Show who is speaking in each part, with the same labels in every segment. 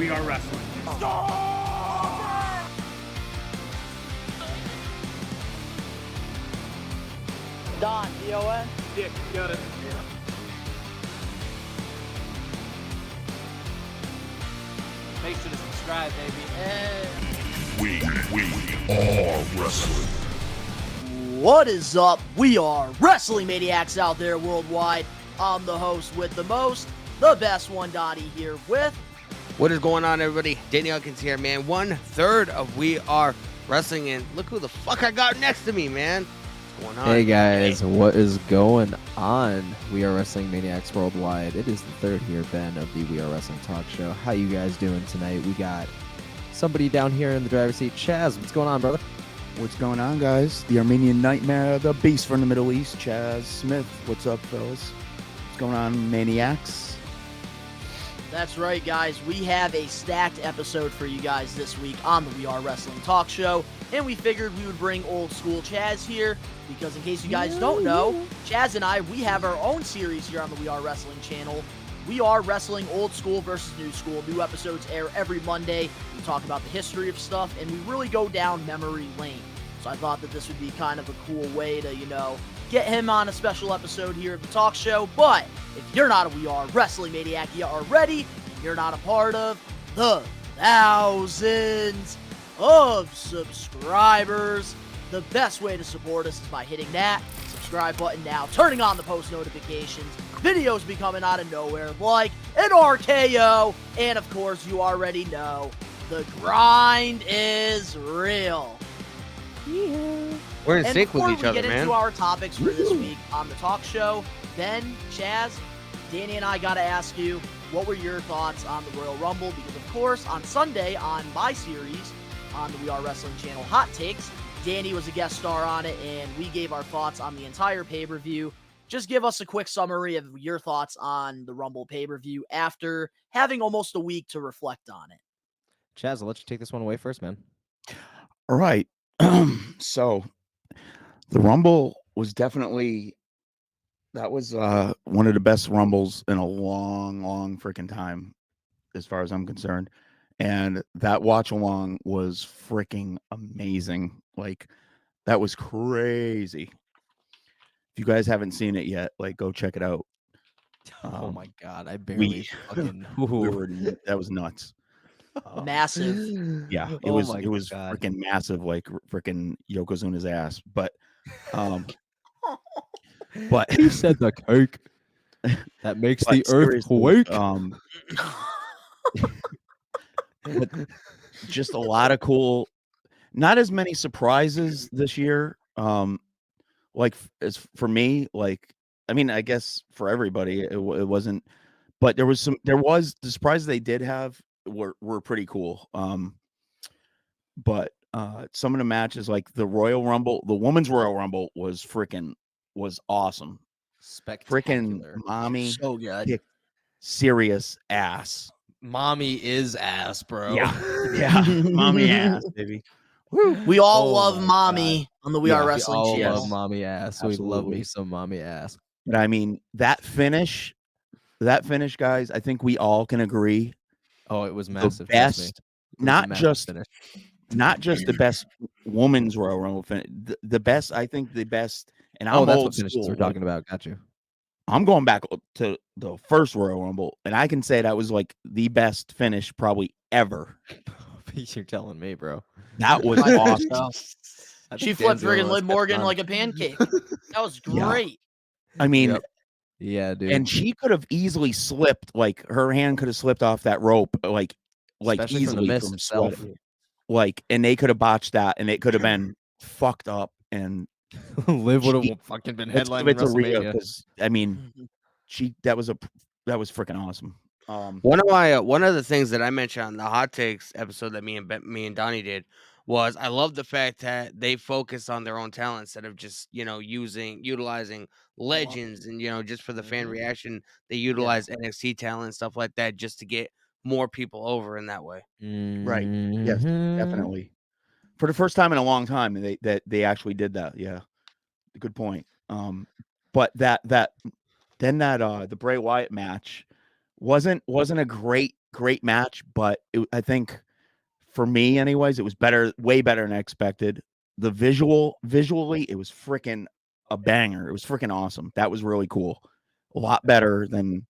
Speaker 1: We Are Wrestling.
Speaker 2: Don, D-O-N?
Speaker 1: Dick, got it.
Speaker 3: Make sure to subscribe, baby.
Speaker 4: We are wrestling.
Speaker 2: What is up? We are Wrestling Maniacs out there worldwide. I'm the host with the most, the best one, Donnie, here with...
Speaker 5: What is going on, everybody? Danny Huckins here, man. 1/3 of We Are Wrestling, and look who the fuck I got next to me, man. What's going on?
Speaker 6: Hey guys, what is going on? We are Wrestling Maniacs Worldwide. It is the third year, Ben, of the We Are Wrestling Talk Show. How you guys doing tonight? We got somebody down here in the driver's seat. Chaz, what's going on, brother?
Speaker 7: What's going on, guys? The Armenian Nightmare, the Beast from the Middle East, Chaz Smith. What's up, fellas? What's going on, Maniacs?
Speaker 2: That's right, guys. We have a stacked episode for you guys this week on the We Are Wrestling Talk Show, and we figured we would bring old school Chaz here, because in case you guys don't know, Chaz and I, we have our own series here on the We Are Wrestling channel. We are wrestling old school versus new school. New episodes air every Monday. We talk about the history of stuff, and we really go down memory lane. So I thought that this would be kind of a cool way to, get him on a special episode here at the talk show. But if you're not a We Are Wrestling Maniac yet already, and you're not a part of the thousands of subscribers, the best way to support us is by hitting that subscribe button now, turning on the post notifications. Videos be coming out of nowhere like an RKO, and of course you already know the grind is real.
Speaker 5: We're in sync with each
Speaker 2: Before
Speaker 5: other,
Speaker 2: we get
Speaker 5: man.
Speaker 2: into our topics for this week on the talk show, Ben, Chaz, Danny, and I got to ask you, what were your thoughts on the Royal Rumble? Because, of course, on Sunday on my series on the We Are Wrestling channel, Hot Takes, Danny was a guest star on it, and we gave our thoughts on the entire pay-per-view. Just give us a quick summary of your thoughts on the Rumble pay-per-view after having almost a week to reflect on it.
Speaker 6: Chaz, I'll let you take this one away first, man.
Speaker 7: All right. So, the Rumble was definitely, that was one of the best Rumbles in a long freaking time, as far as I'm concerned. And that watch along was freaking amazing. Like, that was crazy. If you guys haven't seen it yet, go check it out.
Speaker 6: Oh my god, I barely fucking...
Speaker 7: That was nuts.
Speaker 2: Massive.
Speaker 7: Yeah, it
Speaker 6: Oh
Speaker 7: was
Speaker 6: my God.
Speaker 7: freaking massive, like freaking Yokozuna's ass. But but
Speaker 6: He said the cake that makes
Speaker 7: but
Speaker 6: the earth
Speaker 7: seriously,
Speaker 6: quake.
Speaker 7: but just a lot of cool, not as many surprises this year. As for me, I mean, I guess for everybody it wasn't, but there was the surprises they did have were pretty cool. But some of the matches, like the Royal Rumble, the Women's Royal Rumble was awesome. Freaking
Speaker 6: Spectacular.
Speaker 7: mommy
Speaker 5: So good.
Speaker 7: kicked serious ass.
Speaker 6: Mommy is ass, bro.
Speaker 7: Yeah, mommy ass, baby.
Speaker 2: We all
Speaker 6: Oh
Speaker 2: love
Speaker 6: my
Speaker 2: mommy on the We
Speaker 7: Yeah,
Speaker 2: Are
Speaker 7: we
Speaker 2: Wrestling
Speaker 6: We all
Speaker 2: channel.
Speaker 6: love mommy ass. We love
Speaker 7: Absolutely.
Speaker 6: me some mommy ass.
Speaker 7: But I mean, that finish, guys, I think we all can agree.
Speaker 6: Oh, it was
Speaker 7: The
Speaker 6: massive. trust me.
Speaker 7: best,
Speaker 6: It was a
Speaker 7: not
Speaker 6: massive
Speaker 7: just
Speaker 6: finish.
Speaker 7: not just the best women's Royal Rumble finish, the best. I think the best. And I'm
Speaker 6: Oh, that's
Speaker 7: old
Speaker 6: what finishes
Speaker 7: school.
Speaker 6: we're talking about. Got you.
Speaker 7: I'm going back to the first Royal Rumble, and I can say that was like the best finish probably ever.
Speaker 6: You're telling me, bro.
Speaker 7: That was awesome.
Speaker 2: She flipped friggin' Liv Morgan like a pancake. That was
Speaker 7: Yeah.
Speaker 2: great.
Speaker 7: I mean,
Speaker 6: Yep. Yeah, dude.
Speaker 7: and she could have easily slipped, like her hand could have slipped off that rope, like
Speaker 6: Especially from the
Speaker 7: easily
Speaker 6: mist
Speaker 7: from
Speaker 6: itself.
Speaker 7: sweating. And they could have botched that, and it could have been fucked up. And
Speaker 6: Liv would
Speaker 7: She-
Speaker 6: have fucking been
Speaker 7: let's give
Speaker 6: headlining
Speaker 7: it to Rhea,
Speaker 6: WrestleMania.
Speaker 7: because I mean, that was freaking awesome.
Speaker 5: One of the things that I mentioned on the Hot Takes episode that me and Donnie did was I love the fact that they focus on their own talent instead of just utilizing legends and just for the fan reaction they utilize NXT talent and stuff like that just to get more people over in that way.
Speaker 7: Right. Yes,
Speaker 6: Mhm.
Speaker 7: definitely. For the first time in a long time, they actually did that. Yeah, good point. But the Bray Wyatt match wasn't a great great match, but I think for me, anyways, it was better, way better than I expected. The visually, it was freaking a banger. It was freaking awesome. That was really cool. A lot better than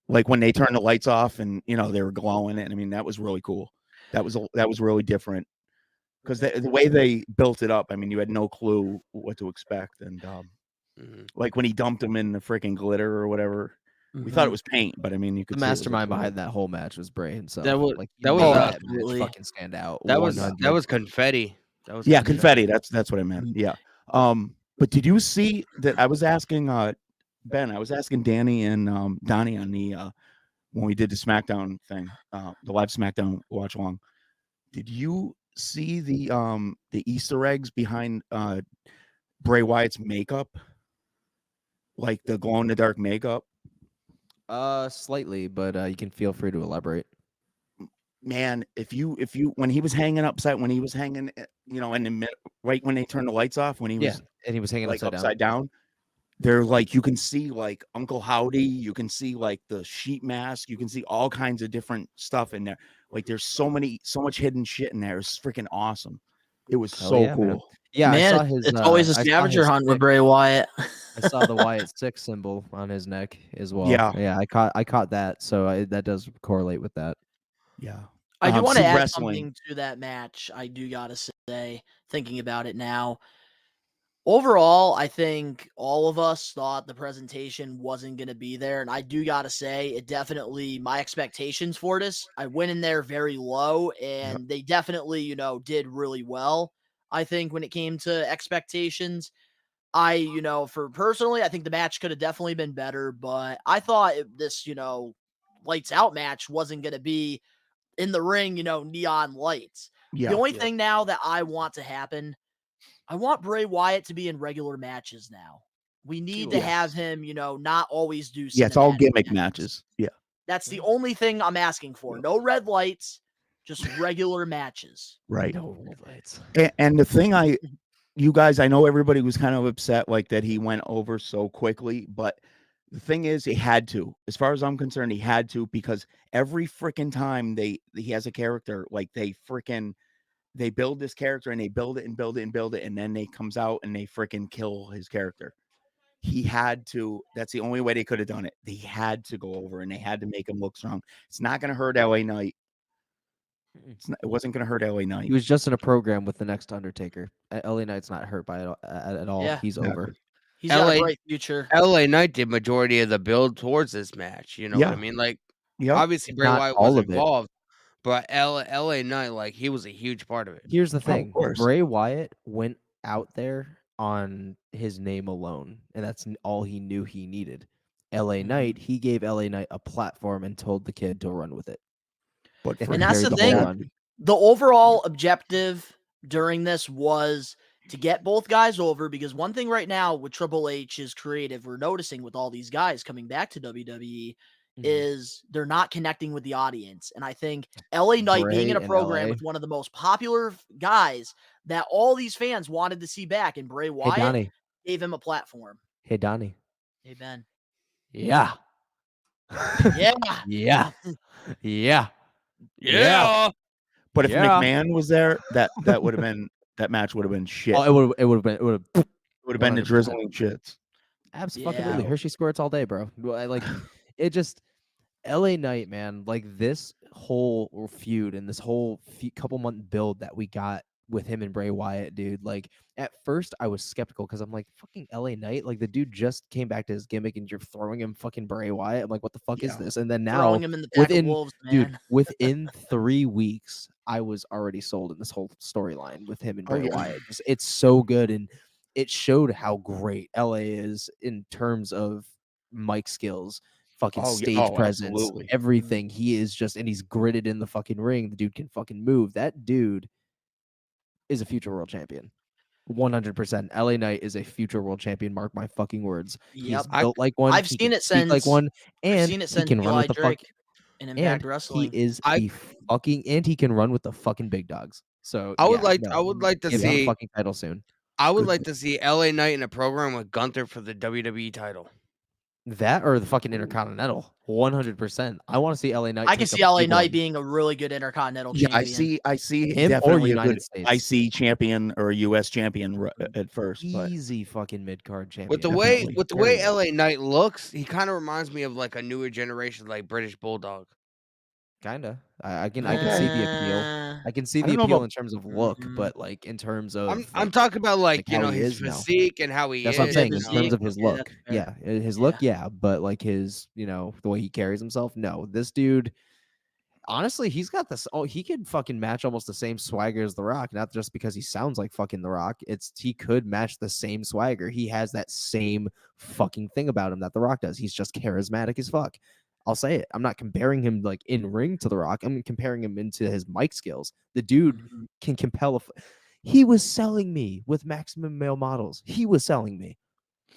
Speaker 7: like when they turned the lights off and they were glowing. And I mean, that was really cool. That was really different because the way they built it up. I mean, you had no clue what to expect, and like when he dumped him in the freaking glitter or whatever. We thought it was paint, but I mean, you
Speaker 6: The
Speaker 7: could see it was
Speaker 6: mastermind
Speaker 7: like
Speaker 6: behind that whole match was Bray himself.
Speaker 5: That was
Speaker 6: Like, he
Speaker 5: that was
Speaker 6: made
Speaker 2: Oh,
Speaker 6: that match
Speaker 2: absolutely.
Speaker 6: fucking stand out.
Speaker 5: that was
Speaker 6: 100.
Speaker 5: confetti. That was
Speaker 7: yeah, confetti. That's what I meant. Yeah. But did you see that? I was asking Ben. I was asking Danny and Donnie on the when we did the SmackDown thing, the live SmackDown watch along. Did you see the Easter eggs behind Bray Wyatt's makeup, like the glow in the dark makeup?
Speaker 6: Slightly, but you can feel free to elaborate.
Speaker 7: Man, if you when he was hanging upside, when he was hanging, in the mid, right when they turned the lights off, when he was
Speaker 6: And he was hanging
Speaker 7: like
Speaker 6: upside down.
Speaker 7: down. They're like, you can see like Uncle Howdy, you can see like the sheet mask, you can see all kinds of different stuff in there. Like there's so much hidden shit in there. It's freaking awesome. It was
Speaker 6: Hell
Speaker 7: so
Speaker 6: yeah, man.
Speaker 7: cool.
Speaker 6: Yeah,
Speaker 2: Man,
Speaker 6: I saw his.
Speaker 2: it's always a
Speaker 6: I saw
Speaker 2: scavenger
Speaker 6: his
Speaker 2: hunt with
Speaker 6: stick.
Speaker 2: Bray Wyatt.
Speaker 6: I saw the Wyatt 6 symbol on his neck as well.
Speaker 7: Yeah.
Speaker 6: I caught that, so that does correlate with that.
Speaker 7: Yeah.
Speaker 2: I do want to
Speaker 7: see,
Speaker 2: add
Speaker 7: wrestling.
Speaker 2: something to that match. I do gotta say, thinking about it now. Overall, I think all of us thought the presentation wasn't going to be there. And I do got to say, it definitely, my expectations for this, I went in there very low and they definitely, did really well. I think when it came to expectations, for personally, I think the match could have definitely been better, but I thought this, lights out match wasn't going to be in the ring, neon lights.
Speaker 7: Yeah.
Speaker 2: The only thing now that I want to happen, I want Bray Wyatt to be in regular matches now. We need to have him, not always do
Speaker 7: Yeah, it's all
Speaker 2: cinematic
Speaker 7: gimmick matches. Yeah.
Speaker 2: That's the only thing I'm asking for. No red lights, just regular matches.
Speaker 7: Right.
Speaker 6: No red lights.
Speaker 7: And the thing you guys, I know everybody was kind of upset like that he went over so quickly, but the thing is, he had to. As far as I'm concerned, he had to, because every freaking time he has a character, like they build this character and they build it and build it and build it, and then they comes out and they freaking kill his character. He had to. That's the only way they could have done it. They had to go over and they had to make him look strong. It's not going to hurt LA Knight. It wasn't going to hurt LA Knight.
Speaker 6: He was just in a program with the next Undertaker. LA Knight's not hurt by it at all.
Speaker 2: Yeah.
Speaker 6: He's over.
Speaker 2: He's got a
Speaker 5: LA
Speaker 2: bright future.
Speaker 5: LA Knight did majority of the build towards this match. You know what I
Speaker 7: Yeah.
Speaker 5: mean? Like,
Speaker 7: Yeah.
Speaker 5: obviously Bray
Speaker 6: Not
Speaker 5: Wyatt
Speaker 6: all
Speaker 5: was
Speaker 6: of it.
Speaker 5: involved, but LA Knight, like, he was a huge part of it.
Speaker 6: Here's the thing.
Speaker 7: course.
Speaker 6: Bray Wyatt went out there on his name alone, and that's all he knew he needed. LA Knight, he gave LA Knight a platform and told the kid to run with it.
Speaker 7: But
Speaker 2: And that's the
Speaker 6: whole
Speaker 2: thing.
Speaker 6: run.
Speaker 2: The overall objective during this was to get both guys over, because one thing right now with Triple H is creative, we're noticing with all these guys coming back to WWE, is they're not connecting with the audience. And I think LA Knight being in a
Speaker 6: Bray and
Speaker 2: program
Speaker 6: LA.
Speaker 2: with one of the most popular guys that all these fans wanted to see back, and Bray
Speaker 6: Hey,
Speaker 2: Wyatt
Speaker 6: Donnie.
Speaker 2: gave him a platform.
Speaker 6: Hey, Donnie.
Speaker 2: Hey, Ben.
Speaker 6: Yeah.
Speaker 2: Yeah.
Speaker 6: Yeah. Yeah.
Speaker 5: Yeah.
Speaker 7: But if
Speaker 6: Yeah.
Speaker 7: McMahon was there, that would have been that match would have been shit.
Speaker 6: Oh, it would have
Speaker 7: been the
Speaker 6: 100%.
Speaker 7: drizzling shits.
Speaker 6: Absolutely.
Speaker 2: Yeah.
Speaker 6: Hershey squirts all day, bro. Like, it just LA Knight, man. Like, this whole feud and this whole couple month build that we got with him and Bray Wyatt, dude. Like, at first I was skeptical because I'm like, fucking LA Knight. Like, the dude just came back to his gimmick and you're throwing him fucking Bray Wyatt. I'm like, what the fuck is this? And then now,
Speaker 2: Throwing him in the pack of wolves, man.
Speaker 6: within 3 weeks, I was already sold in this whole storyline with him and Bray Wyatt. It's so good, and it showed how great LA is in terms of mic skills, fucking stage presence,
Speaker 7: absolutely.
Speaker 6: everything. He is just, and he's gritted in the fucking ring. The dude can fucking move. That dude is a future world champion. 100%. LA Knight is a future world champion. Mark my fucking words. He's
Speaker 2: Yep.
Speaker 6: built like one.
Speaker 2: I've
Speaker 6: he
Speaker 2: seen
Speaker 6: can
Speaker 2: it
Speaker 6: speak like
Speaker 2: since-
Speaker 6: one,
Speaker 2: I've
Speaker 6: and
Speaker 2: seen it
Speaker 6: he
Speaker 2: since
Speaker 6: can run
Speaker 2: Eli
Speaker 6: with the fuck.
Speaker 2: Drake in Impact
Speaker 6: And
Speaker 2: Wrestling.
Speaker 6: he is
Speaker 5: I-
Speaker 6: and he can run with the fucking big dogs. So
Speaker 5: I would
Speaker 6: yeah,
Speaker 5: like
Speaker 6: no,
Speaker 5: to
Speaker 6: give him a
Speaker 5: see
Speaker 6: fucking title soon.
Speaker 5: I would like to see LA Knight in a program with Gunther for the WWE title.
Speaker 6: That or the fucking Intercontinental, 100%. I want to see LA Knight.
Speaker 2: I can
Speaker 6: take
Speaker 2: see
Speaker 6: a
Speaker 2: LA
Speaker 6: big
Speaker 2: Knight
Speaker 6: one.
Speaker 2: being a really good Intercontinental
Speaker 7: Yeah,
Speaker 2: champion.
Speaker 7: I see
Speaker 6: Him or
Speaker 7: definitely a
Speaker 6: United
Speaker 7: good
Speaker 6: States.
Speaker 7: IC champion or a US champion at first, but
Speaker 6: Easy fucking mid card champion.
Speaker 5: With the
Speaker 7: Definitely.
Speaker 5: way LA Knight looks, he kind of reminds me of like a newer generation, like British Bulldog.
Speaker 6: Kinda. I can see the appeal. I can see
Speaker 7: I
Speaker 6: the
Speaker 7: don't know
Speaker 6: appeal
Speaker 7: about-
Speaker 6: in terms of look,
Speaker 2: Mhm.
Speaker 6: but like in terms of
Speaker 5: I'm talking about like
Speaker 6: how he
Speaker 5: his
Speaker 6: is now.
Speaker 5: physique and how he
Speaker 6: That's
Speaker 5: is.
Speaker 6: what I'm saying
Speaker 2: The
Speaker 6: in
Speaker 5: you know?
Speaker 6: terms
Speaker 2: physique,
Speaker 6: of his
Speaker 2: okay,
Speaker 6: look.
Speaker 2: that's fair.
Speaker 6: Yeah, his look, yeah, but like his, the way he carries himself. No, this dude, honestly, he's got this. Oh, he could fucking match almost the same swagger as The Rock, not just because he sounds like fucking The Rock. He could match the same swagger. He has that same fucking thing about him that The Rock does. He's just charismatic as fuck. I'll say it. I'm not comparing him like in ring to The Rock. I'm comparing him into his mic skills. The dude
Speaker 2: Mhm.
Speaker 6: can compel he was selling me with Maximum Male Models. He was selling me.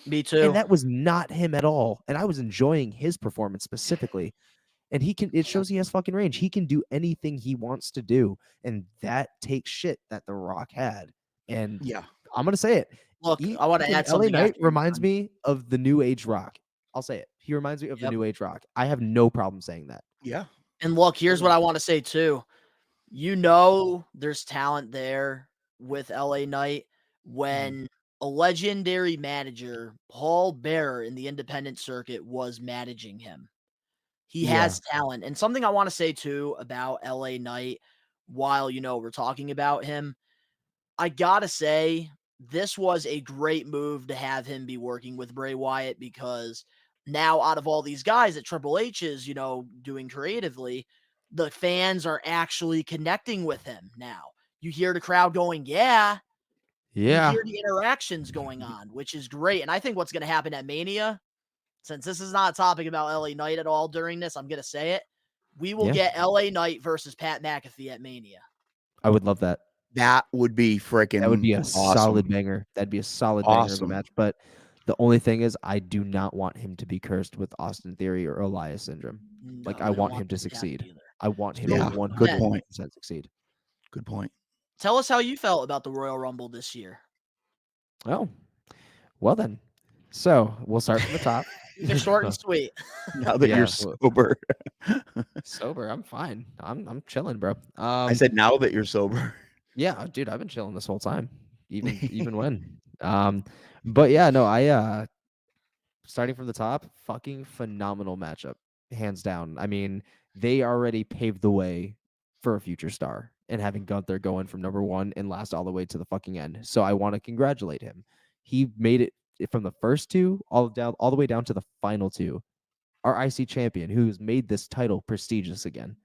Speaker 2: Me too.
Speaker 6: And that was not him at all. And I was enjoying his performance specifically. And it shows he has fucking range. He can do anything he wants to do. And that takes shit that The Rock had. And
Speaker 7: yeah.
Speaker 6: I'm going to say it.
Speaker 2: Look, I want to add
Speaker 6: LA
Speaker 2: something.
Speaker 6: Knight
Speaker 2: after you're
Speaker 6: reminds
Speaker 2: done.
Speaker 6: me of the New Age Rock. I'll say it. He reminds me of the
Speaker 2: Yep.
Speaker 6: New Age Rock. I have no problem saying that.
Speaker 7: Yeah.
Speaker 2: And look, here's what I want to say too. There's talent there with LA Knight when a legendary manager, Paul Bearer in the independent circuit, was managing him. He has talent. And something I want to say too about LA Knight while, we're talking about him, I gotta say, this was a great move to have him be working with Bray Wyatt because now out of all these guys that Triple H is, doing creatively, the fans are actually connecting with him now. You hear the crowd going, yeah. You hear the interactions going on, which is great. And I think what's going to happen at Mania, since this is not a topic about LA Knight at all during this, I'm going to say it. We will get LA Knight versus Pat McAfee at Mania.
Speaker 6: I would love that.
Speaker 7: That would be freaking
Speaker 6: That would be a
Speaker 7: awesome.
Speaker 6: solid banger. That'd be a solid banger of a
Speaker 7: Awesome.
Speaker 6: match. But the only thing is, I do not want him to be cursed with Austin Theory or Elias syndrome.
Speaker 2: No,
Speaker 6: I
Speaker 2: don't
Speaker 6: want him to
Speaker 2: that to happen
Speaker 6: succeed.
Speaker 2: either.
Speaker 6: I want him
Speaker 7: Yeah,
Speaker 6: to
Speaker 7: good
Speaker 6: 100%
Speaker 7: point.
Speaker 6: succeed.
Speaker 7: Good point.
Speaker 2: Tell us how you felt about the Royal Rumble this year.
Speaker 6: Oh, well then. So we'll start from the top.
Speaker 2: They're short and sweet.
Speaker 7: Now that
Speaker 6: Yeah,
Speaker 7: you're
Speaker 6: well-
Speaker 7: sober.
Speaker 6: Sober, I'm fine. I'm chilling, bro.
Speaker 7: I said now that you're sober.
Speaker 6: Yeah, dude, I've been chilling this whole time, even when. But yeah, no, I starting from the top, fucking phenomenal matchup, hands down. I mean, they already paved the way for a future star and having Gunther going from number 1 and last all the way to the fucking end. So I want to congratulate him. He made it from the first 2 all the way down to the final 2. Our IC champion, who's made this title prestigious again.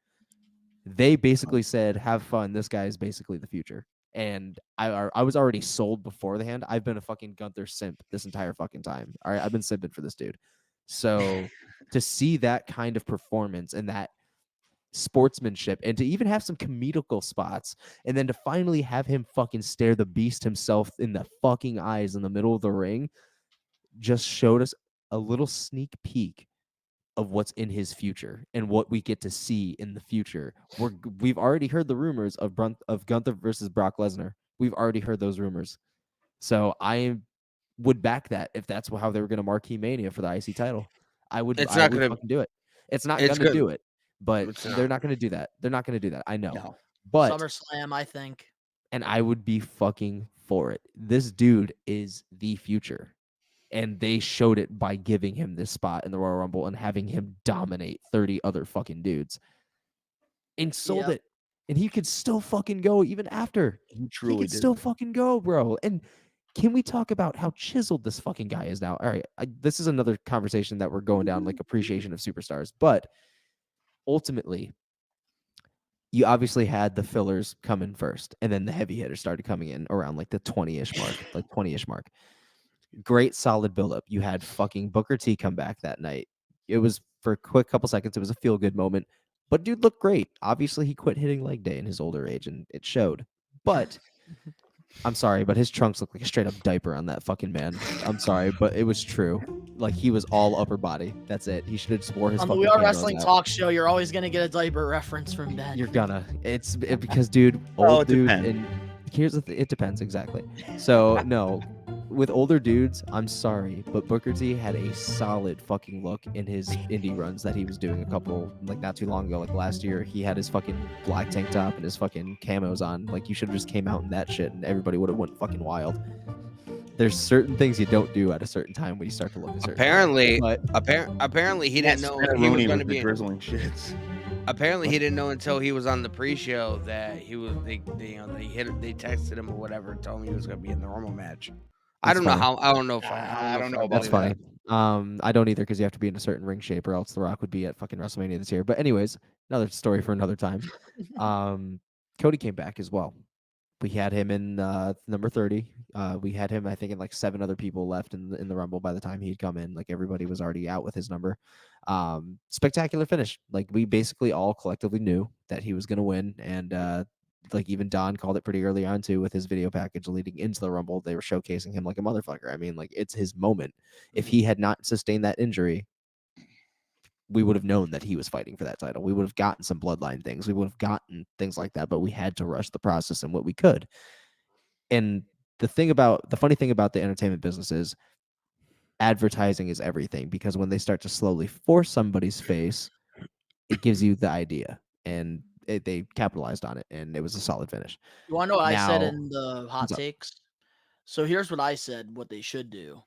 Speaker 6: They basically said, have fun. This guy is basically the future. And I was already sold beforehand. I've been a fucking Gunther simp this entire fucking time. All right, I've been simping for this dude. So to see that kind of performance and that sportsmanship and to even have some comedical spots and then to finally have him fucking stare the beast himself in the fucking eyes in the middle of the ring just showed us a little sneak peek of what's in his future and what we get to see in the future. We've already heard the rumors of Gunther versus Brock Lesnar. We've already heard those rumors. So I would back that if that's how they were going to marquee Mania for the IC title. I would fucking do it. It's not going to do it, but they're not going to do that. They're not going to do that. I know.
Speaker 7: No.
Speaker 6: But
Speaker 2: SummerSlam, I think.
Speaker 6: And I would be fucking for it. This dude is the future. And they showed it by giving him this spot in the Royal Rumble and having him dominate 30 other fucking dudes. And sold it. And he could still fucking go even after.
Speaker 7: He truly
Speaker 6: could still fucking go, bro. And can we talk about how chiseled this fucking guy is now? All right. This is another conversation that we're going down, like appreciation of superstars. But ultimately, you obviously had the fillers come in first. And then the heavy hitters started coming in around like the 20-ish mark. Great solid buildup. You had fucking Booker T come back that night. It was for a quick couple seconds. It was a feel good moment, but dude looked great. Obviously, he quit hitting leg day in his older age, and it showed. But I'm sorry, but his trunks look like a straight up diaper on that fucking man. I'm sorry, but it was true. Like he was all upper body. That's it. He should have just wore his.
Speaker 2: On the
Speaker 6: fucking
Speaker 2: We Are
Speaker 6: pantyhose
Speaker 2: Wrestling
Speaker 6: out.
Speaker 2: Talk Show, you're always gonna get a diaper reference from Ben.
Speaker 6: You're gonna. Because dude,
Speaker 7: Well,
Speaker 6: old
Speaker 7: it
Speaker 6: dude,
Speaker 7: depends.
Speaker 6: and here's the it depends exactly. So no. with older dudes, I'm sorry, but Booker T had a solid fucking look in his indie runs that he was doing a couple, like not too long ago, like last year. He had his fucking black tank top and his fucking camos on. Like you should have just came out in that shit and everybody would have went fucking wild. There's certain things you don't do at a certain time when you start to look a certain
Speaker 5: Apparently,
Speaker 6: way. But
Speaker 5: apparently he didn't know
Speaker 7: Santa
Speaker 5: he was
Speaker 7: Rooney
Speaker 5: going
Speaker 7: with
Speaker 5: to
Speaker 7: the
Speaker 5: be.
Speaker 7: drizzling shits.
Speaker 5: Apparently, he didn't know until he was on the pre-show that he was. They texted him or whatever, told him he was going to be in the Rumble match. I
Speaker 6: That's
Speaker 5: don't know
Speaker 6: funny.
Speaker 5: how. I don't know if
Speaker 7: I don't know
Speaker 5: I
Speaker 7: about
Speaker 6: That's
Speaker 5: believe
Speaker 6: funny. I don't either because you have to be in a certain ring shape or else The Rock would be at fucking WrestleMania this year. But anyways, another story for another time. Cody came back as well. We had him in number 30. We had him, I think, in like 7 other people left in the Rumble by the time he'd come in. Like everybody was already out with his number. Spectacular finish. Like we basically all collectively knew that he was going to win, and like even Don called it pretty early on too with his video package leading into the Rumble. They were showcasing him like a motherfucker. I mean, like it's his moment. If he had not sustained that injury, we would have known that he was fighting for that title. We would have gotten some bloodline things. We would have gotten things like that, but we had to rush the process and what we could. And the funny thing about the entertainment business is advertising is everything because when they start to slowly force somebody's face, it gives you the idea. And they capitalized on it, and it was a solid finish.
Speaker 2: You want to know what I said
Speaker 6: Now,
Speaker 2: in the hot
Speaker 6: what's up?
Speaker 2: takes? So here's what I said, what they should do.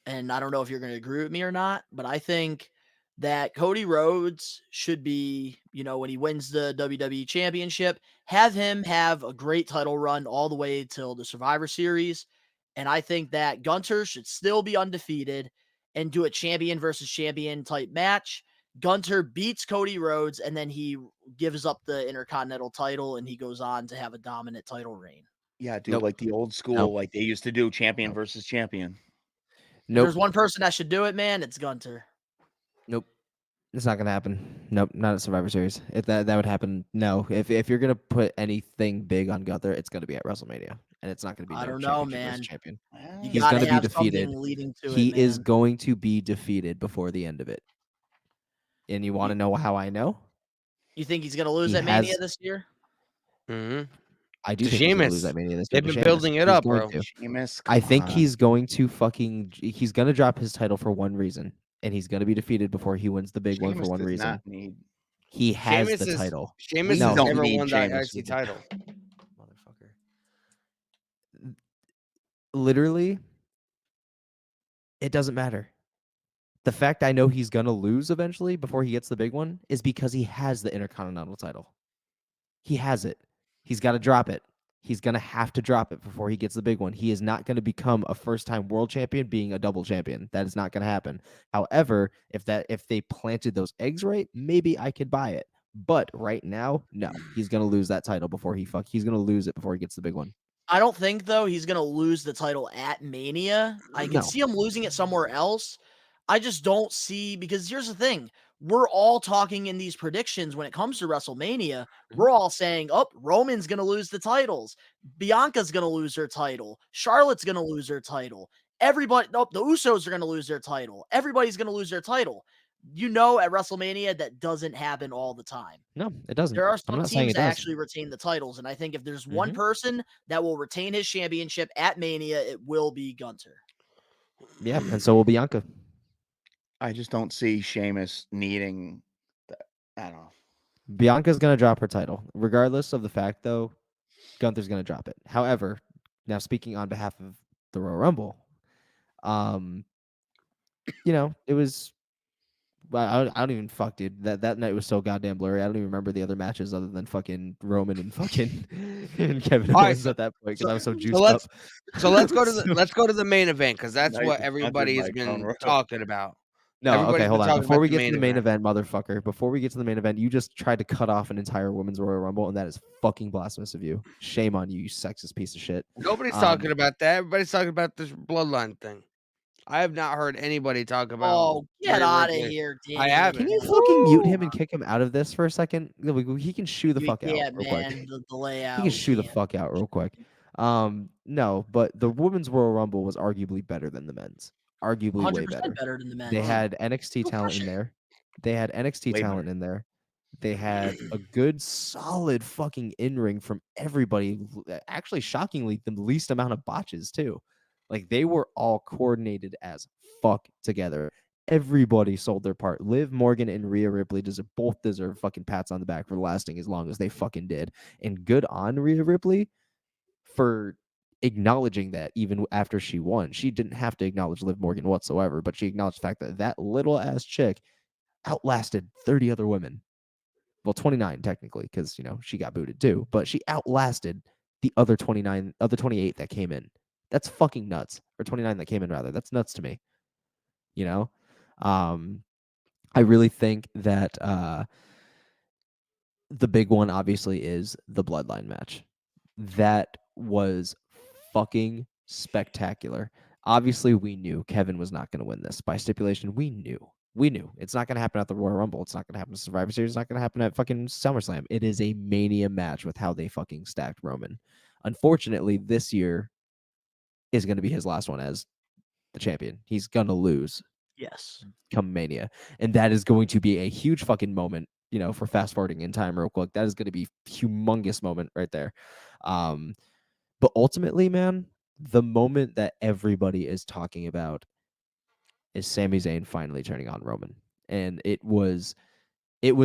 Speaker 2: And I don't know if you're going to agree with me or not, but I think that Cody Rhodes should be, when he wins the WWE Championship, have him have a great title run all the way till the Survivor Series. And I think that Gunter should still be undefeated and do a champion versus champion type match. Gunter beats Cody Rhodes, and then he gives up the Intercontinental title, and he goes on to have a dominant title reign.
Speaker 7: Yeah, dude,
Speaker 6: Nope.
Speaker 7: like the old school,
Speaker 6: No.
Speaker 7: like they used to do champion
Speaker 6: No.
Speaker 7: versus champion.
Speaker 2: If
Speaker 6: Nope.
Speaker 2: there's one person that should do it, man, it's Gunter.
Speaker 6: Nope. It's not gonna happen. Nope, not at Survivor Series. If that would happen, no. If you're gonna put anything big on Gunther, it's gonna be at WrestleMania, and it's not gonna be
Speaker 2: I
Speaker 6: no
Speaker 2: don't know,
Speaker 6: championship versus
Speaker 2: man.
Speaker 6: champion.
Speaker 2: You
Speaker 6: He's
Speaker 2: got to
Speaker 6: gonna be
Speaker 2: have
Speaker 6: defeated.
Speaker 2: something leading to it,
Speaker 6: He is
Speaker 2: man.
Speaker 6: going to be defeated before the end of it. And you want to know how I know?
Speaker 2: You think he's going to lose
Speaker 6: He
Speaker 2: at Mania
Speaker 6: has.
Speaker 2: this year?
Speaker 6: I do
Speaker 5: To
Speaker 6: think he's gonna lose
Speaker 5: Sheamus.
Speaker 6: that Mania this year.
Speaker 5: They've
Speaker 6: to
Speaker 5: been
Speaker 6: Sheamus.
Speaker 5: building it
Speaker 6: He's
Speaker 5: up,
Speaker 6: going
Speaker 5: bro.
Speaker 6: to.
Speaker 7: Sheamus,
Speaker 6: I
Speaker 7: come
Speaker 6: think
Speaker 7: on.
Speaker 6: he's going to he's gonna drop his title for one reason, and he's gonna be defeated before he wins the big one for
Speaker 7: Sheamus
Speaker 6: one
Speaker 7: does
Speaker 6: reason.
Speaker 7: not need.
Speaker 6: He has
Speaker 5: Sheamus
Speaker 6: the
Speaker 5: is
Speaker 6: title.
Speaker 5: Sheamus
Speaker 7: We
Speaker 5: has
Speaker 7: don't
Speaker 5: never
Speaker 7: need
Speaker 5: won that
Speaker 7: Sheamus
Speaker 5: IC
Speaker 7: with
Speaker 5: title.
Speaker 6: Motherfucker. Literally, it doesn't matter. The fact I know he's gonna lose eventually before he gets the big one is because he has the Intercontinental title. He has it. He's got to drop it. He's going to have to drop it before he gets the big one. He is not going to become a first-time world champion being a double champion. That is not going to happen. However, if they planted those eggs right, maybe I could buy it. But right now, no. He's going to lose that title before he's going to lose it before he gets the big one.
Speaker 2: I don't think, though, he's going to lose the title at Mania. I can
Speaker 6: No.
Speaker 2: see him losing it somewhere else. I just don't see, because here's the thing. We're all talking in these predictions when it comes to WrestleMania. We're all saying, Roman's going to lose the titles. Bianca's going to lose her title. Charlotte's going to lose her title. Everybody, the Usos are going to lose their title. Everybody's going to lose their title. At WrestleMania, that doesn't happen all the time.
Speaker 6: No, it doesn't.
Speaker 2: There are
Speaker 6: I'm
Speaker 2: some
Speaker 6: not saying
Speaker 2: teams
Speaker 6: it
Speaker 2: that
Speaker 6: does.
Speaker 2: actually retain the titles, and I think if there's one person that will retain his championship at Mania, it will be Gunter.
Speaker 6: Yeah, and so will Bianca.
Speaker 7: I just don't see Sheamus needing that. I don't know.
Speaker 6: Bianca's going to drop her title. Regardless of the fact, though, Gunther's going to drop it. However, now speaking on behalf of the Royal Rumble, it was. I don't even fuck, dude. That night was so goddamn blurry. I don't even remember the other matches other than fucking Roman and fucking and Kevin
Speaker 5: All right,
Speaker 6: Owens at that point because I was so juiced
Speaker 5: so
Speaker 6: up.
Speaker 5: let's go to the main event because that's
Speaker 7: Nice
Speaker 5: what
Speaker 7: and
Speaker 5: everybody has
Speaker 7: sponsored by Crown
Speaker 5: been
Speaker 7: Royal.
Speaker 5: talking about.
Speaker 6: No,
Speaker 5: Everybody's
Speaker 6: okay,
Speaker 5: been
Speaker 6: hold on.
Speaker 5: talking
Speaker 6: Before
Speaker 5: about
Speaker 6: we
Speaker 5: the
Speaker 6: get to the main event, motherfucker, before we get to the main event, you just tried to cut off an entire women's Royal Rumble, and that is fucking blasphemous of you. Shame on you, you sexist piece of shit.
Speaker 5: Nobody's talking about that. Everybody's talking about this bloodline thing. I have not heard anybody talk about.
Speaker 2: Oh, get
Speaker 5: Rhea
Speaker 2: out of
Speaker 5: Ripley.
Speaker 2: here, Danny.
Speaker 5: I haven't.
Speaker 6: Can you fucking mute him and kick him out of this for a second? He can shoo the fuck out real quick.
Speaker 2: The layout.
Speaker 6: He can shoo the fuck out real quick. No, but the women's Royal Rumble was arguably better than the men's. Arguably way
Speaker 2: 100% better than the men's.
Speaker 6: They had NXT talent in there. They had NXT talent in there. They had a good, solid fucking in-ring from everybody. Actually, shockingly, the least amount of botches, too. Like, they were all coordinated as fuck together. Everybody sold their part. Liv Morgan and Rhea Ripley both deserve fucking pats on the back for lasting as long as they fucking did. And good on Rhea Ripley for acknowledging that even after she won. She didn't have to acknowledge Liv Morgan whatsoever, but she acknowledged the fact that that little ass chick outlasted 30 other women. Well, 29 technically, because she got booted too, but she outlasted the other 28 that came in. That's fucking nuts. Or 29 that came in rather. That's nuts to me. I really think that the big one obviously is the bloodline match. That was fucking spectacular. Obviously, we knew Kevin was not going to win this by stipulation. We knew it's not going to happen at the Royal Rumble. It's not going to happen at Survivor Series. It's not going to happen at fucking SummerSlam. It is a Mania match with how they fucking stacked Roman. Unfortunately, this year is going to be his last one as the champion. He's going to lose.
Speaker 2: Yes.
Speaker 6: Come Mania. And that is going to be a huge fucking moment, for fast forwarding in time real quick. That is going to be a humongous moment right there. But ultimately, man, the moment that everybody is talking about is Sami Zayn finally turning on Roman. And it was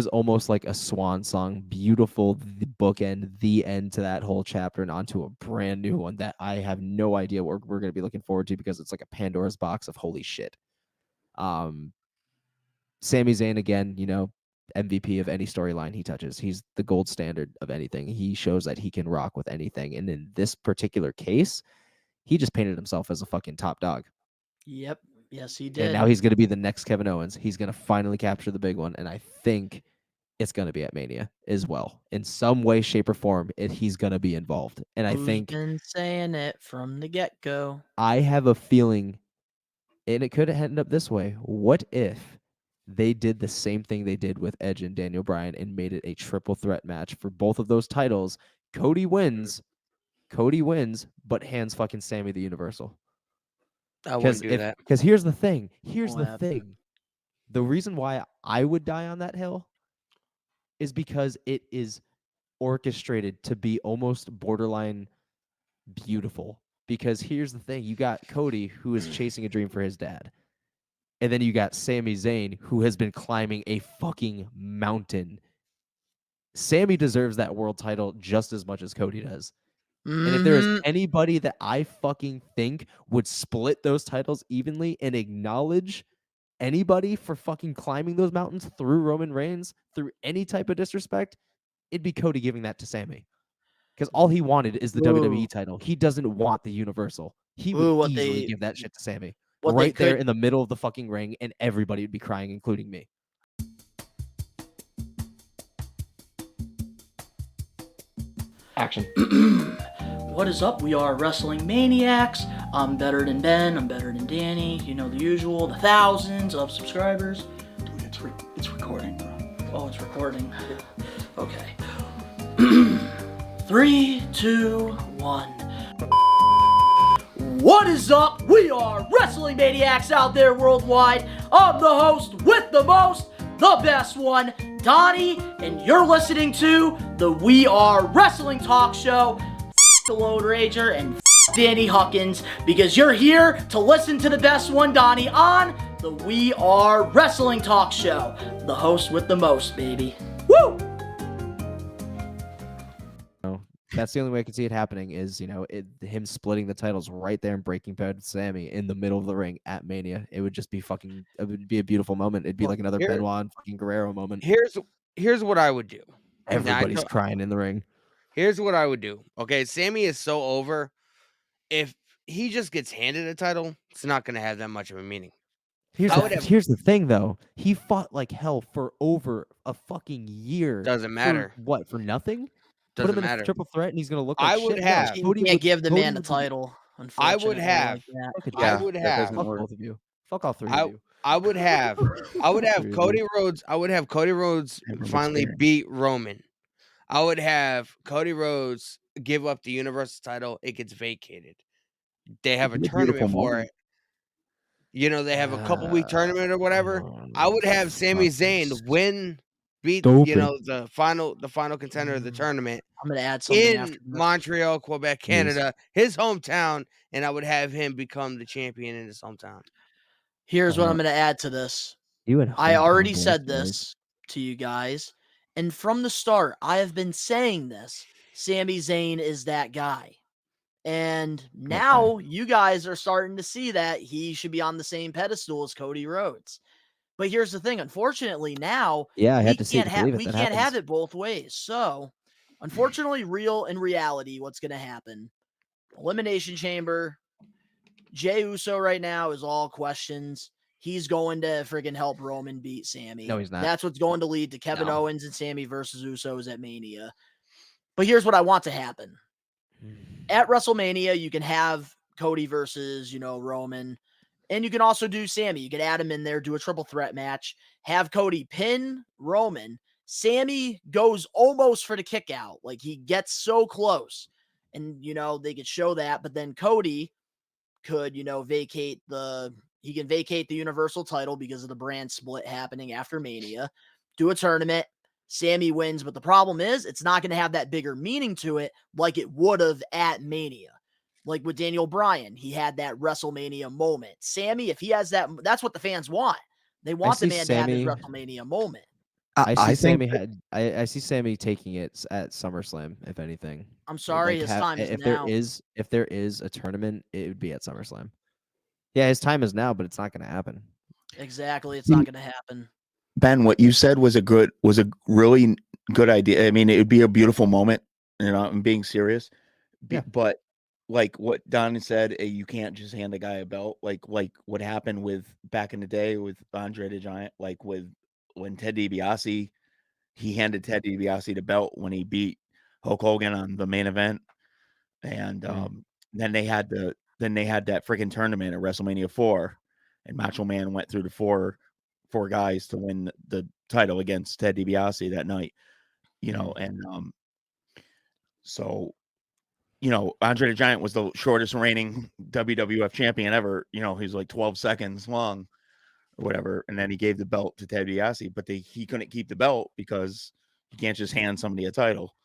Speaker 6: almost like a swan song, beautiful, the bookend, the end to that whole chapter and onto a brand new one that I have no idea what we're going to be looking forward to because it's like a Pandora's box of holy shit. Sami Zayn, again, MVP of any storyline he touches. He's the gold standard of anything. He shows that he can rock with anything. And in this particular case, he just painted himself as a fucking top dog.
Speaker 2: Yep. Yes, he did.
Speaker 6: And now he's going to be the next Kevin Owens. He's going to finally capture the big one. And I think it's going to be at Mania as well. In some way, shape, or form, he's going to be involved. And I think...
Speaker 2: been saying it from the get-go.
Speaker 6: I have a feeling, and it could end up this way. What if they did the same thing they did with Edge and Daniel Bryan and made it a triple threat match for both of those titles? Cody wins, but hands fucking Sammy the Universal.
Speaker 5: I wouldn't do that.
Speaker 6: Because here's the thing.
Speaker 2: What?
Speaker 6: The reason why I would die on that hill is because it is orchestrated to be almost borderline beautiful. Because here's the thing. You got Cody, who is chasing a dream for his dad. And then you got Sami Zayn, who has been climbing a fucking mountain. Sammy deserves that world title just as much as Cody does. And if there is anybody that I fucking think would split those titles evenly and acknowledge anybody for fucking climbing those mountains through Roman Reigns, through any type of disrespect, it'd be Cody giving that to Sammy. Because all he wanted is the WWE title. He doesn't want the Universal. He would easily give that shit to Sammy. Right there in the middle of the fucking ring, and everybody would be crying, including me.
Speaker 1: Action.
Speaker 2: What is up? We are Wrestling Maniacs. I'm better than Ben. I'm better than Danny. You know the usual. The thousands of subscribers.
Speaker 1: Dude, it's recording, bro.
Speaker 2: Oh, it's recording. Okay. 3, 2, 1. What is up? We are Wrestling Maniacs out there worldwide. I'm the host with the most, the best one, Donnie, and you're listening to the We Are Wrestling Talk Show. The Lone Ranger and Danny Huckins, because you're here to listen to the best one, Donnie, on the We Are Wrestling Talk Show. The host with the most, baby. Woo!
Speaker 6: That's the only way I can see it happening is, him splitting the titles right there and breaking bad Sammy in the middle of the ring at Mania. It would just be it would be a beautiful moment. It'd be like another Benoit and fucking Guerrero moment.
Speaker 5: Here's what I would do.
Speaker 6: Everybody's crying in the ring.
Speaker 5: Here's what I would do. Okay, Sammy is so over. If he just gets handed a title, it's not going to have that much of a meaning.
Speaker 6: Here's the thing, though. He fought like hell for over a fucking year.
Speaker 5: Doesn't matter.
Speaker 6: What, for nothing?
Speaker 5: Doesn't
Speaker 6: Put him
Speaker 5: matter.
Speaker 6: In a triple threat, and he's going to look like
Speaker 5: I would
Speaker 6: shit.
Speaker 5: have.
Speaker 2: You can't give the man a title, unfortunately.
Speaker 5: I would have. I would have.
Speaker 6: Fuck both of you. Fuck all three of you.
Speaker 5: I would have Cody Rhodes. I would have Cody Rhodes finally beat Roman. I would have Cody Rhodes give up the Universal title. It gets vacated. They have a tournament for it. They have a couple-week tournament or whatever. I would have Sami Zayn win beat
Speaker 6: Stupid.
Speaker 5: the final contender of the tournament
Speaker 2: I'm gonna add something
Speaker 5: in
Speaker 2: after this.
Speaker 5: Montreal, Quebec,
Speaker 6: Please.
Speaker 5: Canada, his hometown, and I would have him become the champion in his hometown.
Speaker 2: Here's what I'm gonna add to this.
Speaker 6: You and
Speaker 2: I
Speaker 6: hometown
Speaker 2: already
Speaker 6: boys,
Speaker 2: said
Speaker 6: boys.
Speaker 2: this to you guys, and from the start, I have been saying this. Sami Zayn is that guy. And now you guys are starting to see that he should be on the same pedestal as Cody Rhodes. But here's the thing, unfortunately, now
Speaker 6: Yeah, I
Speaker 2: we
Speaker 6: had to see it
Speaker 2: can't
Speaker 6: to believe it.
Speaker 2: we
Speaker 6: That
Speaker 2: can't have
Speaker 6: happens.
Speaker 2: it both ways. So, unfortunately, in reality, what's going to happen? Elimination Chamber. Jey Uso right now is all questions. He's going to friggin' help Roman beat Sammy.
Speaker 6: No, he's not.
Speaker 2: That's what's going to lead to Kevin
Speaker 5: No.
Speaker 2: Owens and Sammy versus Usos at Mania. But here's what I want to happen. At WrestleMania, you can have Cody versus, Roman. And you can also do Sammy. You can add him in there, do a triple threat match, have Cody pin Roman. Sammy goes almost for the kick out. Like, he gets so close. And, they could show that. But then Cody could, vacate the Universal title because of the brand split happening after Mania. Do a tournament. Sammy wins, but the problem is it's not going to have that bigger meaning to it like it would have at Mania. Like with Daniel Bryan, he had that WrestleMania moment. Sammy, if he has that, that's what the fans want. They want the man to have his WrestleMania moment.
Speaker 6: I see
Speaker 7: think
Speaker 6: Sammy I see Sammy taking it at SummerSlam, if anything.
Speaker 2: I'm sorry, his time is now.
Speaker 6: If there is a tournament, it would be at SummerSlam. Yeah, his time is now, but it's not going to happen.
Speaker 2: Exactly, it's not going to happen.
Speaker 7: Ben, what you said was a really good idea. I mean, it would be a beautiful moment. I'm being serious.
Speaker 6: Yeah.
Speaker 7: But like what Donnie said, you can't just hand the guy a belt. Like what happened with back in the day with Andre the Giant, like when Ted DiBiase, he handed Ted DiBiase the belt when he beat Hulk Hogan on the main event, and then they had that freaking tournament at WrestleMania 4, and Macho Man went through the four guys to win the title against Ted DiBiase that night, and so Andre the Giant was the shortest reigning WWF champion ever. He's like 12 seconds long or whatever, and then he gave the belt to Ted DiBiase, but he couldn't keep the belt because you can't just hand somebody a title.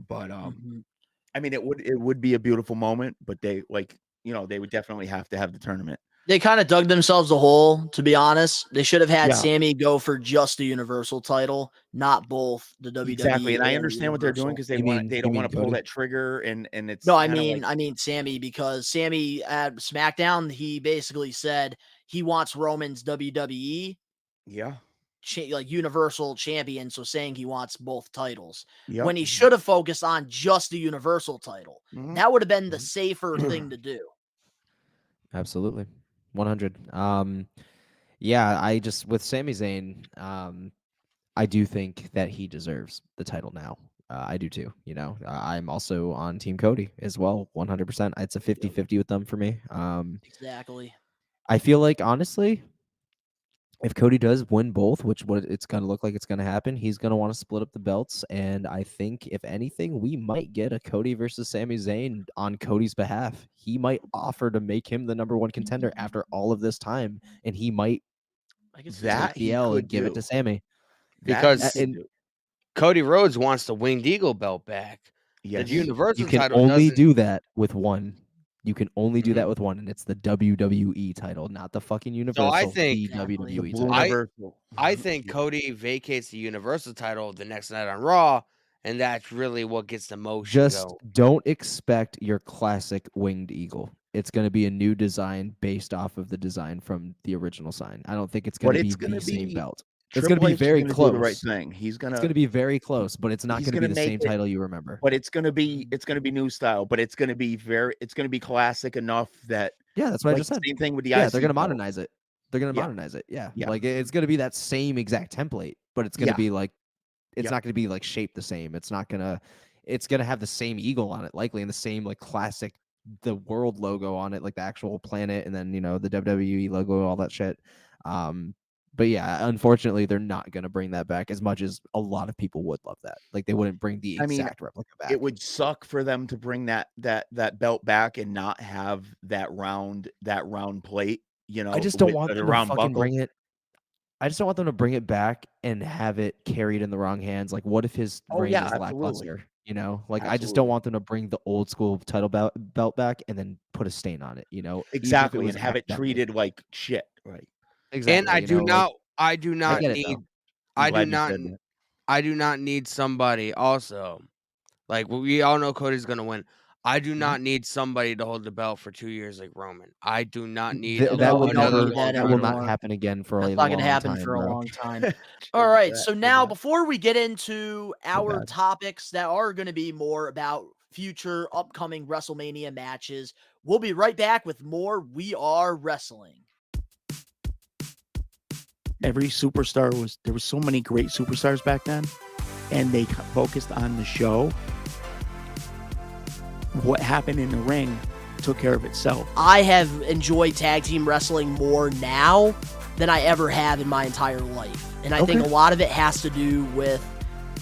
Speaker 7: But I mean, it would be a beautiful moment, but they they would definitely have to have the tournament.
Speaker 2: They kind of dug themselves a hole, to be honest. They should have had
Speaker 7: Yeah.
Speaker 2: Sammy go for just the Universal title, not both the WWE.
Speaker 7: Exactly, and I
Speaker 2: the
Speaker 7: understand what they're doing because they don't want to pull that trigger, and it's
Speaker 2: no. I mean Sammy, because Sammy at SmackDown, he basically said he wants Roman's WWE Universal champion, so saying he wants both titles when he should have focused on just the Universal title. That would have been the safer thing to do.
Speaker 6: Absolutely. 100. Yeah, I just with Sami Zayn, I do think that he deserves the title now. I do too. I'm also on Team Cody as well. 100%. It's a 50-50 with them for me.
Speaker 2: Exactly.
Speaker 6: I feel like honestly, if Cody does win both, which what it's going to look like it's going to happen, he's going to want to split up the belts. And I think, if anything, we might get a Cody versus Sami Zayn on Cody's behalf. He might offer to make him the number one contender after all of this time, and he might take the L and give it to Sami.
Speaker 5: Because Cody Rhodes wants the Winged Eagle belt back.
Speaker 7: Yes.
Speaker 5: The Universal
Speaker 6: You can
Speaker 5: title
Speaker 6: only
Speaker 5: doesn't...
Speaker 6: do that with one. You can only do that with one, and it's the WWE title, not the fucking Universal.
Speaker 5: So I think
Speaker 6: the WWE title.
Speaker 5: I think Cody vacates the Universal title the next night on Raw, and that's really what gets the motion
Speaker 6: Just
Speaker 5: going.
Speaker 6: don't expect your classic Winged Eagle. It's going to be a new design based off of the design from the original sign. I don't think it's going to be the same belt. It's going to be very close.
Speaker 7: Do the right thing.
Speaker 6: It's going to be very close, but it's not going to be the same title you remember.
Speaker 7: But it's going to be new style. But it's going to be classic enough that
Speaker 6: that's what I just said.
Speaker 7: Same thing with the
Speaker 6: IC they're going to modernize it. They're going to modernize it. Yeah, like it's going to be that same exact template, but it's going to be like it's not going to be like shaped the same. It's not going to. It's going to have the same eagle on it, likely, and the same like classic the world logo on it, like the actual planet, and then the WWE logo, all that shit. But yeah, unfortunately, they're not going to bring that back as much as a lot of people would love that. Like they wouldn't bring the exact replica back.
Speaker 7: It would suck for them to bring that belt back and not have that round plate.
Speaker 6: I just don't want them to fucking bring it. I just don't want them to bring it back and have it carried in the wrong hands. Like, what if his
Speaker 7: Oh,
Speaker 6: reign
Speaker 7: yeah,
Speaker 6: is
Speaker 7: absolutely.
Speaker 6: lackluster? You know, like I just
Speaker 7: Absolutely.
Speaker 6: don't want them to bring the old school title belt back and then put a stain on it. You know, even if it
Speaker 7: Exactly,
Speaker 6: was
Speaker 7: and have it
Speaker 6: accidental.
Speaker 7: treated like shit. Right.
Speaker 6: Exactly.
Speaker 5: And I
Speaker 6: you
Speaker 5: do
Speaker 6: know,
Speaker 5: not. I do
Speaker 6: I
Speaker 5: not
Speaker 6: get it
Speaker 5: need.
Speaker 6: though.
Speaker 7: I'm
Speaker 5: I do
Speaker 7: glad you
Speaker 5: not.
Speaker 7: said that.
Speaker 5: I do not need somebody also. Like we all know Cody's gonna win. I do not need somebody to hold the belt for 2 years like Roman. I do not need
Speaker 6: That will
Speaker 2: we don't
Speaker 5: another
Speaker 2: need that
Speaker 6: that will
Speaker 5: long-term.
Speaker 6: not
Speaker 2: anymore.
Speaker 6: happen again for
Speaker 2: That's
Speaker 6: a
Speaker 2: not going to
Speaker 6: long
Speaker 2: happen
Speaker 6: time,
Speaker 2: for a
Speaker 6: bro.
Speaker 2: long time. All right. So now,
Speaker 7: bad.
Speaker 2: before we get into our
Speaker 6: bad.
Speaker 2: topics that are going to be more about future upcoming WrestleMania matches, we'll be right back with more We Are Wrestling.
Speaker 7: Every superstar there was so many great superstars back then, and they focused on the show. What happened in the ring took care of itself.
Speaker 2: I have enjoyed tag team wrestling more now than I ever have in my entire life. And I think a lot of it has to do with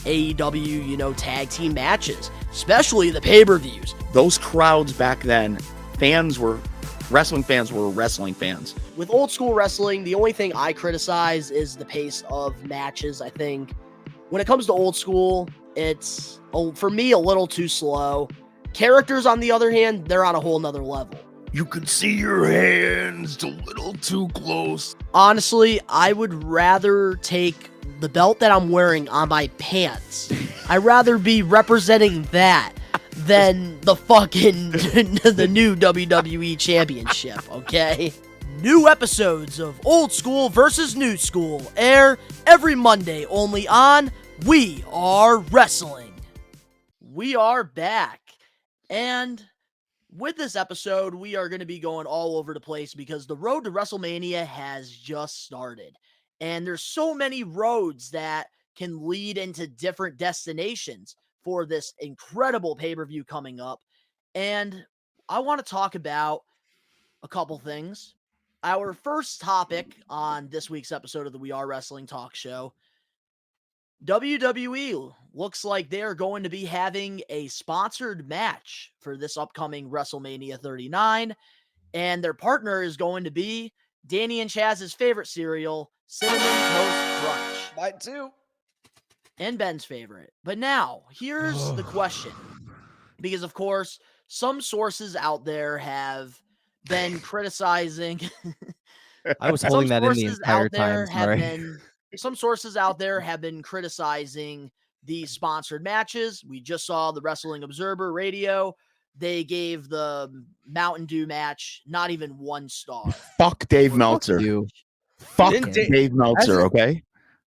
Speaker 2: AEW, tag team matches, especially the pay-per-views.
Speaker 7: Those crowds back then, wrestling fans were wrestling fans.
Speaker 2: With old school wrestling, the only thing I criticize is the pace of matches. I think when it comes to old school, it's, for me, a little too slow. Characters, on the other hand, they're on a whole nother level.
Speaker 4: You can see your hands a little too close.
Speaker 2: Honestly, I would rather take the belt that I'm wearing on my pants. I'd rather be representing that than the fucking the new WWE Championship, okay? New episodes of Old School versus New School air every Monday only on We Are Wrestling. We are back. And with this episode, we are going to be going all over the place because the road to WrestleMania has just started. And there's so many roads that can lead into different destinations for this incredible pay-per-view coming up. And I want to talk about a couple things. Our first topic on this week's episode of the We Are Wrestling Talk Show, WWE looks like they are going to be having a sponsored match for this upcoming WrestleMania 39, and their partner is going to be Danny and Chaz's favorite cereal, Cinnamon Toast Crunch.
Speaker 1: Mine too.
Speaker 2: And Ben's favorite. But now, here's the question. Because, of course, some sources out there have been criticizing...
Speaker 6: I was holding that in the entire time. Sorry.
Speaker 2: Some sources out there have been criticizing these sponsored matches. We just saw the Wrestling Observer Radio. They gave the Mountain Dew match not even 1 star.
Speaker 7: Fuck Dave Meltzer. Fuck Dave Meltzer, okay?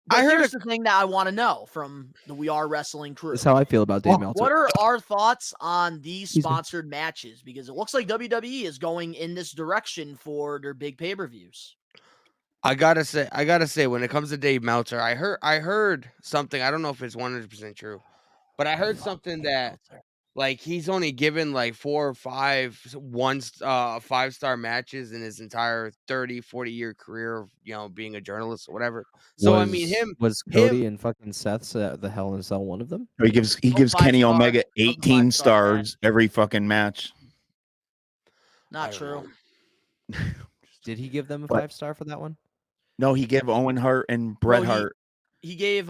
Speaker 2: But here's the thing that I want to know from the We Are Wrestling crew.
Speaker 6: That's how I feel about Dave Meltzer.
Speaker 2: What are our thoughts on these sponsored matches? Because it looks like WWE is going in this direction for their big pay-per-views.
Speaker 5: I gotta say, when it comes to Dave Meltzer, I heard something. I don't know if it's 100% true, but I heard something that like he's only given like 4 or 5 5-star matches in his entire 30-40 year career of being a journalist or whatever. So I mean,
Speaker 6: was Cody and fucking Seth's the Hell in a Cell one of them?
Speaker 7: He gives Kenny Omega 18 stars every fucking match.
Speaker 2: Not true.
Speaker 6: Did he give them a 5-star for that one?
Speaker 7: No, he gave Owen Hart and Bret Hart.
Speaker 2: He gave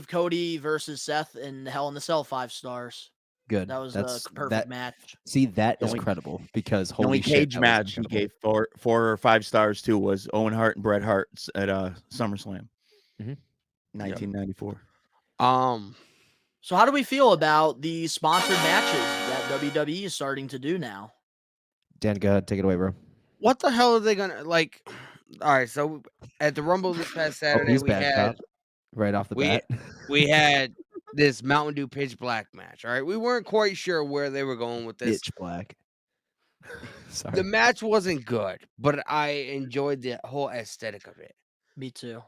Speaker 2: Cody versus Seth in Hell in the Cell 5 stars.
Speaker 6: Good.
Speaker 2: That was a perfect match.
Speaker 6: See, that is credible because
Speaker 7: the only cage match he gave 4 or 5 stars to was Owen Hart and Bret Hart at SummerSlam, 1994.
Speaker 2: So how do we feel about the sponsored matches that WWE is starting to do now?
Speaker 6: Dan, go ahead, take it away, bro.
Speaker 5: What the hell are they gonna like? All right, so at the Rumble this past Saturday, we had
Speaker 6: right off the bat.
Speaker 5: We had this Mountain Dew Pitch Black match. All right, we weren't quite sure where they were going with this.
Speaker 6: Pitch Black. Sorry.
Speaker 5: The match wasn't good, but I enjoyed the whole aesthetic of it.
Speaker 2: Me too.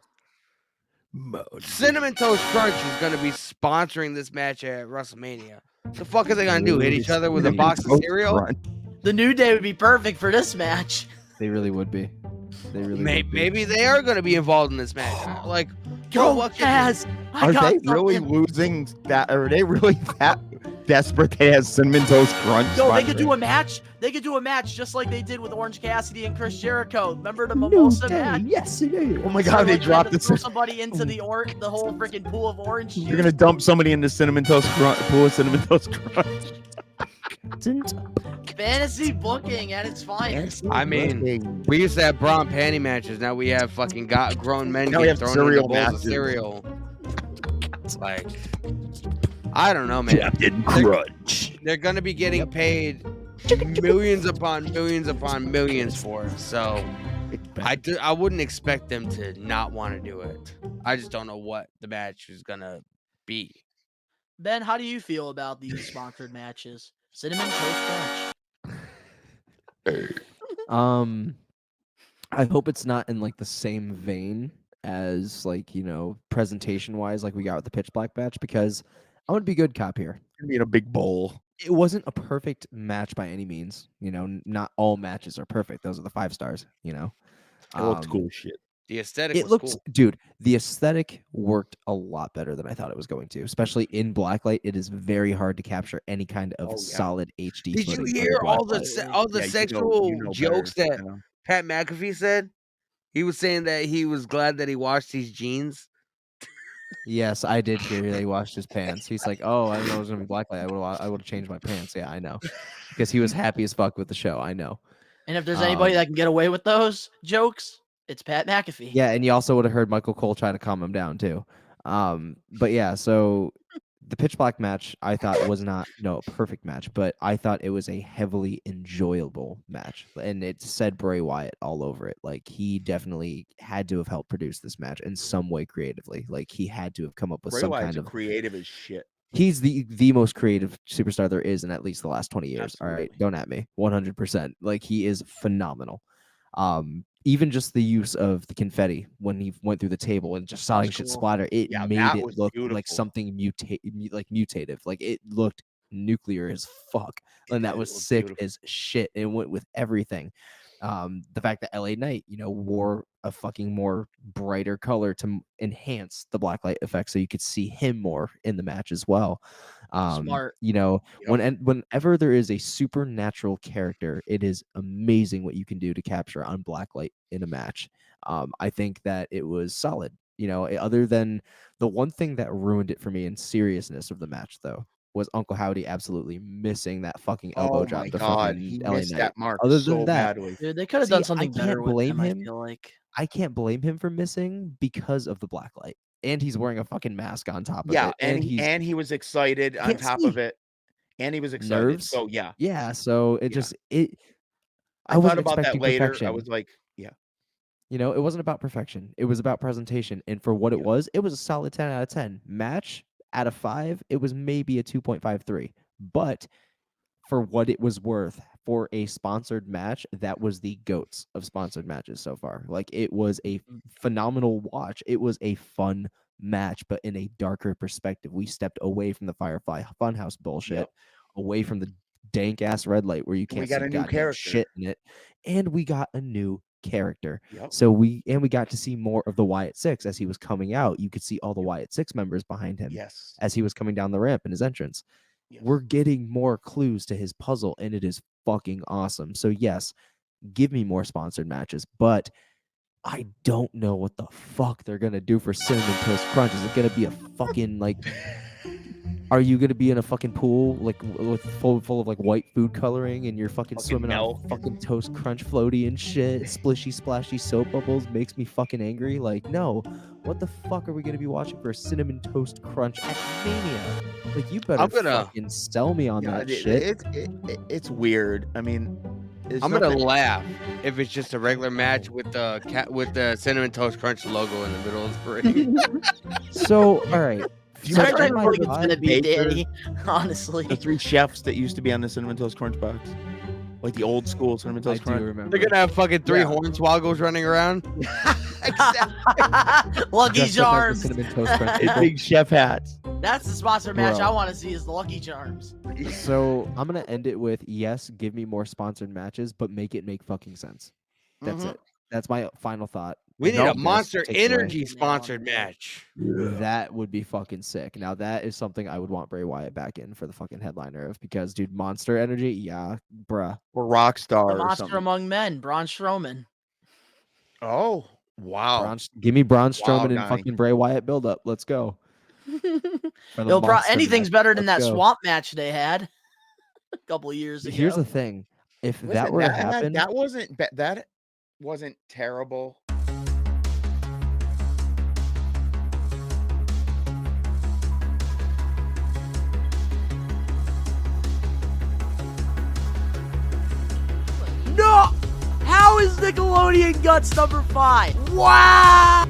Speaker 5: Cinnamon Toast Crunch is going to be sponsoring this match at WrestleMania. The fuck are they going to do? Hit each other with a box of cereal?
Speaker 2: The New Day would be perfect for this match.
Speaker 6: They really would be. They really
Speaker 5: maybe they are going to be involved in this match. Like,
Speaker 2: go Chaz!
Speaker 7: Are they really losing that? Are they really that desperate? They have Cinnamon Toast Crunch.
Speaker 2: No, they could do a match They could do a match just like they did with Orange Cassidy and Chris Jericho. Remember the mimosa match?
Speaker 6: Yes, it is.
Speaker 7: Oh my
Speaker 2: So,
Speaker 7: God, they
Speaker 2: like,
Speaker 7: dropped
Speaker 2: to
Speaker 7: the.
Speaker 2: throw somebody into the whole freaking pool of orange juice.
Speaker 7: You're gonna dump somebody in the cinnamon toast pool of cinnamon toast crunch.
Speaker 2: Fantasy booking at its finest.
Speaker 5: I mean, we used to have bra and panty matches. Now we have fucking grown men
Speaker 7: Now we
Speaker 5: getting
Speaker 7: have
Speaker 5: thrown into
Speaker 7: cereal
Speaker 5: bowls of
Speaker 7: matches.
Speaker 5: cereal. It's like, I don't know, man.
Speaker 4: Captain Crunch.
Speaker 5: They're gonna be getting paid millions upon millions for it. So I wouldn't expect them to not want to do it. I just don't know what the match is gonna be.
Speaker 2: Ben, how do you feel about these sponsored matches? Cinnamon Toast Crunch.
Speaker 6: I hope it's not in like the same vein as like, presentation wise, like we got with the Pitch Black match, because I'm gonna be good cop here.
Speaker 7: Gonna be in a big bowl.
Speaker 6: It wasn't a perfect match by any means. Not all matches are perfect. Those are the 5 stars.
Speaker 7: It looked cool as shit.
Speaker 5: The aesthetic
Speaker 6: It
Speaker 5: was
Speaker 6: looked,
Speaker 5: cool.
Speaker 6: dude. The aesthetic worked a lot better than I thought it was going to. Especially in blacklight, it is very hard to capture any kind of
Speaker 7: Oh, yeah.
Speaker 6: solid HD.
Speaker 5: Did you
Speaker 6: footage in
Speaker 5: hear all the
Speaker 6: blacklight.
Speaker 5: sexual jokes
Speaker 7: better,
Speaker 5: that Pat McAfee said? He was saying that he was glad that he washed these jeans.
Speaker 6: Yes, I did hear that he washed his pants. He's like, "Oh, I didn't know it was gonna be blacklight. I would have changed my pants." Yeah, I know, because he was happy as fuck with the show. I know.
Speaker 2: And if there's anybody that can get away with those jokes, it's Pat McAfee.
Speaker 6: Yeah, and you also would have heard Michael Cole try to calm him down too. But yeah, so the Pitch Black match I thought was not a perfect match, but I thought it was a heavily enjoyable match, and it said Bray Wyatt all over it. Like he definitely had to have helped produce this match in some way creatively. Like he had to have come up with
Speaker 7: Bray
Speaker 6: some
Speaker 7: Wyatt's
Speaker 6: kind of
Speaker 7: creative as shit.
Speaker 6: He's the most creative superstar there is in at least the last 20 years. All right,
Speaker 7: Absolutely.
Speaker 6: don't at me. 100%. Like he is phenomenal. Even just the use of the confetti when he went through the table and just saw shit
Speaker 2: cool.
Speaker 6: splatter, it
Speaker 7: Yeah,
Speaker 6: made
Speaker 7: that
Speaker 6: it
Speaker 7: was
Speaker 6: look
Speaker 7: beautiful.
Speaker 6: like something mutative. Like it looked nuclear as fuck, and that
Speaker 7: did,
Speaker 6: was
Speaker 7: it looked
Speaker 6: sick
Speaker 7: beautiful.
Speaker 6: as shit. It went with everything. The fact that LA Knight, wore a fucking more brighter color to enhance the blacklight effect, so you could see him more in the match as well.
Speaker 2: Smart.
Speaker 6: Whenever there is a supernatural character, it is amazing what you can do to capture on blacklight in a match. I think that it was solid. Other than the one thing that ruined it for me in seriousness of the match, though, was Uncle Howdy absolutely missing that fucking elbow
Speaker 7: Oh
Speaker 6: drop
Speaker 7: my
Speaker 6: to
Speaker 7: God,
Speaker 6: fucking
Speaker 7: he
Speaker 6: LA
Speaker 7: missed
Speaker 6: Knight.
Speaker 7: that mark
Speaker 6: Other
Speaker 7: so
Speaker 6: than that,
Speaker 7: badly.
Speaker 2: Dude, they could have
Speaker 6: See,
Speaker 2: done
Speaker 6: I
Speaker 2: something
Speaker 6: can't
Speaker 2: better with
Speaker 6: blame
Speaker 2: him, I
Speaker 6: him.
Speaker 2: feel like.
Speaker 6: I can't blame him for missing because of the blacklight, and he's wearing a fucking mask on top of
Speaker 7: Yeah,
Speaker 6: it,
Speaker 7: and
Speaker 6: he's
Speaker 7: he was excited on
Speaker 6: can't
Speaker 7: top
Speaker 6: see.
Speaker 7: of it, and he was excited.
Speaker 6: Nerves.
Speaker 7: So yeah,
Speaker 6: Yeah, so it
Speaker 7: Yeah.
Speaker 6: just
Speaker 7: I
Speaker 6: wasn't
Speaker 7: thought about that
Speaker 6: expecting
Speaker 7: later.
Speaker 6: perfection.
Speaker 7: I was like, yeah,
Speaker 6: It wasn't about perfection. It was about presentation, and for what it
Speaker 7: Yeah.
Speaker 6: was a solid 10 out of 10. Match out of 5, it was maybe a 2.53, but for what it was worth for a sponsored match, that was the GOATs of sponsored matches so far. Like it was a phenomenal watch. It was a fun match, but in a darker perspective. We stepped away from the Firefly Funhouse bullshit,
Speaker 7: Yep.
Speaker 6: away from the dank ass red light where you
Speaker 7: We
Speaker 6: can't
Speaker 7: got
Speaker 6: see
Speaker 7: a new
Speaker 6: goddamn
Speaker 7: character.
Speaker 6: shit in it, and we got a new character.
Speaker 7: Yep.
Speaker 6: So we got to see more of the Wyatt Six as he was coming out. You could see all the Wyatt Six members behind him
Speaker 7: Yes.
Speaker 6: as he was coming down the ramp in his entrance.
Speaker 7: Yes.
Speaker 6: We're getting more clues to his puzzle, and it is fucking awesome. So yes, give me more sponsored matches, but I don't know what the fuck they're gonna do for Cinnamon Toast Crunch. Is it gonna be a fucking like? Are you gonna be in a fucking pool like with full of like white food coloring, and you're fucking swimming
Speaker 7: milk.
Speaker 6: on fucking Toast Crunch floaty and shit, splishy splashy soap bubbles? Makes me fucking angry. Like no, what the fuck are we gonna be watching for a Cinnamon Toast Crunch at Mania? Like you better fucking sell me on that shit.
Speaker 7: It's weird. I mean,
Speaker 5: I'm gonna laugh if it's just a regular match with the Cinnamon Toast Crunch logo in the middle of the ring.
Speaker 6: So all right.
Speaker 7: Do you
Speaker 2: I
Speaker 7: remember
Speaker 2: don't think it's
Speaker 7: the
Speaker 2: gonna be
Speaker 7: paper?
Speaker 2: Danny, honestly.
Speaker 7: The 3 chefs that used to be on the Cinnamon Toast Crunch box, like the old school Cinnamon
Speaker 6: I
Speaker 7: Toast
Speaker 6: do
Speaker 7: Crunch.
Speaker 6: remember.
Speaker 5: They're gonna have fucking 3
Speaker 7: Yeah.
Speaker 5: hornswoggles running around.
Speaker 2: Lucky
Speaker 6: Dressed up as
Speaker 2: Charms.
Speaker 6: the Cinnamon Toast Crunch
Speaker 7: And
Speaker 6: people.
Speaker 7: big chef hats.
Speaker 2: That's the sponsor match
Speaker 6: Bro.
Speaker 2: I want to see is the Lucky Charms.
Speaker 6: So I'm gonna end it with yes, give me more sponsored matches, but make it make fucking sense. That's
Speaker 7: Mhm.
Speaker 6: it. That's my final thought.
Speaker 5: We
Speaker 6: And
Speaker 5: need a
Speaker 6: Vegas
Speaker 5: Monster
Speaker 6: takes away.
Speaker 5: Energy sponsored
Speaker 2: Nail on the
Speaker 5: match.
Speaker 6: That would be fucking sick. Now that is something I would want Bray Wyatt back in for the fucking headliner of, because dude, Monster Energy, yeah, bruh.
Speaker 7: Or Rockstar
Speaker 2: The
Speaker 7: or
Speaker 2: monster
Speaker 7: something.
Speaker 2: among men, Braun Strowman.
Speaker 7: Oh, wow.
Speaker 6: Give me Braun
Speaker 7: Wow,
Speaker 6: Strowman and
Speaker 7: Donnie.
Speaker 6: fucking Bray Wyatt build up. Let's go. For the
Speaker 2: Yo,
Speaker 6: monster
Speaker 2: anything's
Speaker 6: match.
Speaker 2: better than
Speaker 6: Let's
Speaker 2: that
Speaker 6: go.
Speaker 2: swamp match they had a couple of years ago.
Speaker 6: Here's the thing. If that
Speaker 7: Listen,
Speaker 6: were to happen,
Speaker 7: that wasn't terrible.
Speaker 2: No! How is Nickelodeon Guts number 5? Wow!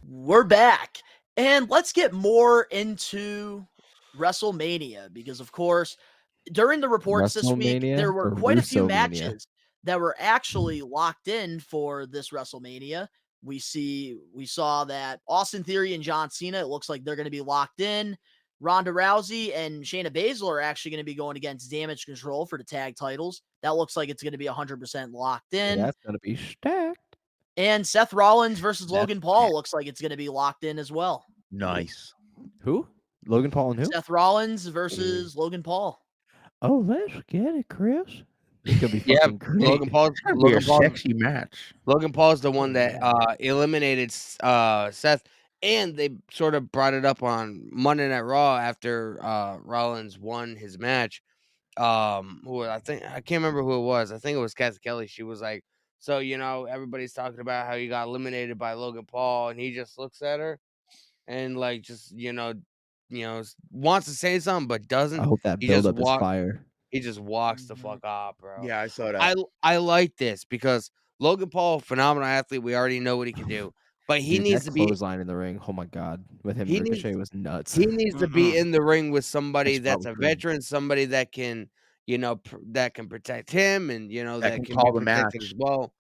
Speaker 2: We're back, and let's get more into WrestleMania, because of course, during the reports this week,
Speaker 6: WrestleMania
Speaker 2: there were
Speaker 6: or
Speaker 2: quite a few
Speaker 6: Russo-mania?
Speaker 2: matches that were actually locked in for this WrestleMania. We saw that Austin Theory and John Cena, it looks like they're going to be locked in. Ronda Rousey and Shayna Baszler are actually going to be going against Damage Control for the tag titles. That looks like it's going to be 100% locked in.
Speaker 6: that's gonna be stacked.
Speaker 2: And Seth Rollins versus
Speaker 7: That's-
Speaker 2: Logan Paul looks like it's going to be locked in as well.
Speaker 7: Nice.
Speaker 6: Who? Logan Paul and who?
Speaker 2: Seth Rollins versus Logan Paul.
Speaker 6: Oh, let's get it, Chris. It's gonna be
Speaker 5: Yeah,
Speaker 6: fucking great.
Speaker 5: Logan Paul's
Speaker 7: That'd be a
Speaker 5: Logan Paul,
Speaker 7: sexy match.
Speaker 5: Logan Paul's the one that eliminated Seth, and they sort of brought it up on Monday Night Raw after Rollins won his match. Who I can't remember who it was. I think it was Kathy Kelly. She was like, "So everybody's talking about how you got eliminated by Logan Paul," and he just looks at her and like just wants to say something but doesn't.
Speaker 6: I hope that
Speaker 5: He
Speaker 6: build
Speaker 5: just
Speaker 6: up is fire.
Speaker 5: He just walks the fuck off, bro.
Speaker 7: Yeah, I saw that.
Speaker 5: I like this because Logan Paul, phenomenal athlete. We already know what he can do, but he
Speaker 6: Dude,
Speaker 5: needs
Speaker 6: that
Speaker 5: to be.
Speaker 6: clothesline in the ring. Oh my god, with him
Speaker 5: He
Speaker 6: Ricochet
Speaker 5: needs-
Speaker 6: was nuts.
Speaker 5: He needs to be in the ring with somebody
Speaker 7: That spot
Speaker 5: that's a
Speaker 7: was great.
Speaker 5: veteran, somebody that can, that can protect him, and that
Speaker 7: can
Speaker 5: can
Speaker 7: call
Speaker 5: be
Speaker 7: the
Speaker 5: protected
Speaker 7: match.
Speaker 5: as well.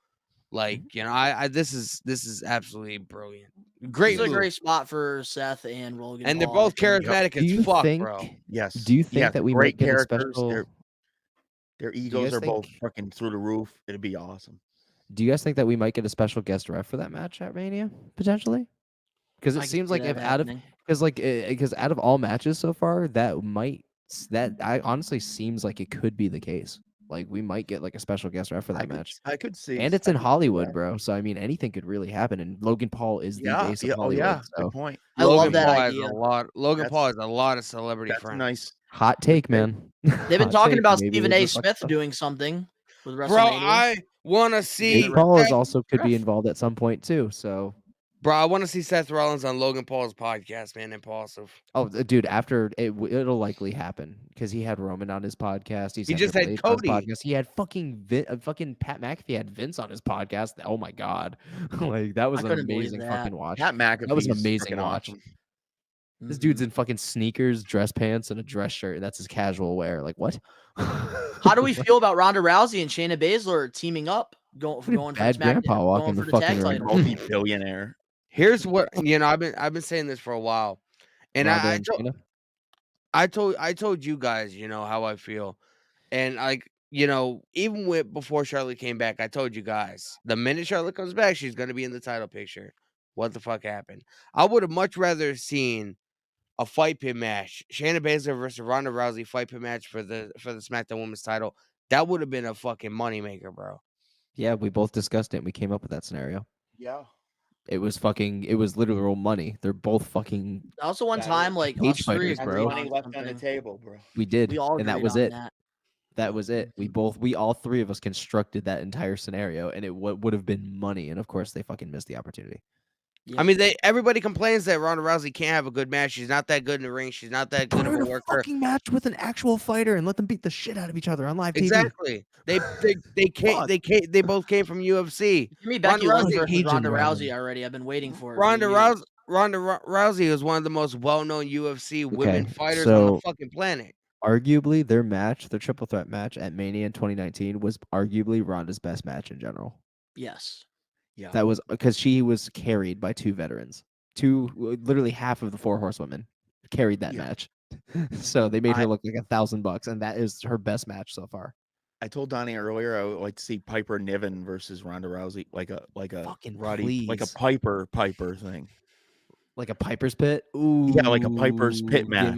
Speaker 5: Like this is absolutely brilliant. Great
Speaker 2: This is a
Speaker 5: move.
Speaker 2: great spot for Seth and Logan
Speaker 5: And they're
Speaker 2: Paul.
Speaker 5: both charismatic
Speaker 6: Do you
Speaker 5: as fuck,
Speaker 6: think?
Speaker 5: bro.
Speaker 7: Yes.
Speaker 6: Do you think
Speaker 7: yes,
Speaker 6: that we
Speaker 7: great
Speaker 6: might get a
Speaker 7: characters?
Speaker 6: special?
Speaker 7: Their
Speaker 6: you
Speaker 7: egos
Speaker 6: guys
Speaker 7: are both
Speaker 6: think-
Speaker 7: fucking through the roof. It'd be awesome.
Speaker 6: Do you guys think that we might get a special guest ref for that match at Mania potentially? Because
Speaker 2: I
Speaker 6: it
Speaker 2: can
Speaker 6: seems
Speaker 2: see
Speaker 6: like
Speaker 2: that
Speaker 6: if out of
Speaker 2: happening.
Speaker 6: because out of all matches so far, that I honestly seems like it could be the case. Like we might get like a special guest ref for that match.
Speaker 7: I could see.
Speaker 6: And it's
Speaker 7: I
Speaker 6: in
Speaker 7: could see
Speaker 6: Hollywood,
Speaker 7: that.
Speaker 6: bro. So I mean, anything could really happen. And Logan Paul is the
Speaker 7: Yeah.
Speaker 6: base of
Speaker 7: Yeah. Oh
Speaker 6: Hollywood.
Speaker 7: yeah.
Speaker 6: So
Speaker 7: Good point.
Speaker 2: I love
Speaker 5: Logan
Speaker 2: that
Speaker 5: Paul
Speaker 2: idea.
Speaker 5: has a lot. Logan Paul has a lot of celebrity
Speaker 7: That's
Speaker 5: friends.
Speaker 7: nice.
Speaker 6: hot take, man.
Speaker 2: They've been
Speaker 6: Hot
Speaker 2: talking
Speaker 6: take.
Speaker 2: about
Speaker 6: Maybe
Speaker 2: Stephen
Speaker 6: there's
Speaker 2: A.
Speaker 6: a fucking
Speaker 2: Smith
Speaker 6: stuff.
Speaker 2: doing something with WrestleMania.
Speaker 5: Bro, I want to see.
Speaker 6: Jake Paul is
Speaker 5: Seth-
Speaker 6: also could be involved at some point too. So
Speaker 5: Bro, I want to see Seth Rollins on Logan Paul's podcast, man. Impulsive.
Speaker 6: dude, after it'll likely happen because he had Roman on his podcast.
Speaker 5: He just had
Speaker 6: Triple H on his
Speaker 5: Cody.
Speaker 6: podcast. He had fucking Pat McAfee had Vince on his podcast. Oh my god, like that was
Speaker 2: I
Speaker 6: an
Speaker 2: couldn't believe
Speaker 6: amazing
Speaker 2: that.
Speaker 6: fucking watch.
Speaker 7: Pat McAfee.
Speaker 6: That was an amazing watch.
Speaker 7: Awesome.
Speaker 6: This
Speaker 2: Mhm.
Speaker 6: dude's in fucking sneakers, dress pants, and a dress shirt, and that's his casual wear. Like what?
Speaker 2: How do we feel about Ronda Rousey and Shayna Baszler teaming up, going for
Speaker 6: bad
Speaker 2: SmackDown,
Speaker 6: grandpa walking
Speaker 2: going
Speaker 6: the
Speaker 2: for the tag
Speaker 6: fucking ring.
Speaker 2: title?
Speaker 7: Multi-billionaire.
Speaker 5: Here's what I've been saying this for a while, and
Speaker 6: Ronda
Speaker 5: I
Speaker 6: and
Speaker 5: told
Speaker 6: Shayna?
Speaker 5: I told you guys how I feel, and like even before Charlotte came back, I told you guys the minute Charlotte comes back, she's gonna be in the title picture. What the fuck happened? I would have much rather seen a fight pit match, Shayna Baszler versus Ronda Rousey fight pit match for the SmackDown Women's title. That would have been a fucking moneymaker, bro.
Speaker 6: Yeah, we both discussed it. And we came up with that scenario.
Speaker 7: Yeah.
Speaker 6: It was literal money. They're both fucking.
Speaker 2: Also, one
Speaker 7: Yeah,
Speaker 2: time, like
Speaker 6: cage
Speaker 2: us three
Speaker 6: fighters,
Speaker 7: That's
Speaker 6: bro.
Speaker 2: agreed
Speaker 7: money
Speaker 2: on
Speaker 7: left on the
Speaker 2: something.
Speaker 7: table, bro.
Speaker 6: We did,
Speaker 2: We all
Speaker 6: and that
Speaker 2: agreed
Speaker 6: was
Speaker 2: on
Speaker 6: it.
Speaker 2: that.
Speaker 6: That was it. We all three of us constructed that entire scenario, and it would have been money. And of course, they fucking missed the opportunity.
Speaker 5: I mean, everybody complains that Ronda Rousey can't have a good match. She's not that good in the ring. She's not that good
Speaker 6: Put
Speaker 5: of
Speaker 6: her
Speaker 5: a
Speaker 6: in a
Speaker 5: worker.
Speaker 6: fucking match with an actual fighter and let them beat the shit out of each other on live TV.
Speaker 5: Exactly. They both came from UFC.
Speaker 2: Give me Becky
Speaker 5: Ronda
Speaker 2: Lynch
Speaker 6: Rousey-
Speaker 2: versus
Speaker 6: Cajun
Speaker 2: Ronda
Speaker 6: rivalry.
Speaker 2: Rousey already. I've been waiting for it.
Speaker 5: Ronda
Speaker 2: for years.
Speaker 5: Rousey is one of the most well-known UFC women
Speaker 6: Okay,
Speaker 5: fighters on the
Speaker 6: so-
Speaker 5: fucking planet.
Speaker 6: Arguably, their triple threat match at Mania in 2019 was arguably Ronda's best match in general.
Speaker 2: Yes.
Speaker 7: Yeah.
Speaker 6: That was because she was carried by 2 veterans. Literally half of the 4 horsewomen carried that
Speaker 7: Yeah.
Speaker 6: match. So they made her
Speaker 7: I-
Speaker 6: look like $1,000, and that is her best match so far.
Speaker 7: I told Donnie earlier I would like to see Piper Niven versus Ronda Rousey, like a
Speaker 6: Fucking
Speaker 7: Roddy, like a
Speaker 6: please.
Speaker 7: Piper thing.
Speaker 6: Like a Piper's Pit? Ooh.
Speaker 7: Yeah, like a Piper's Pit match.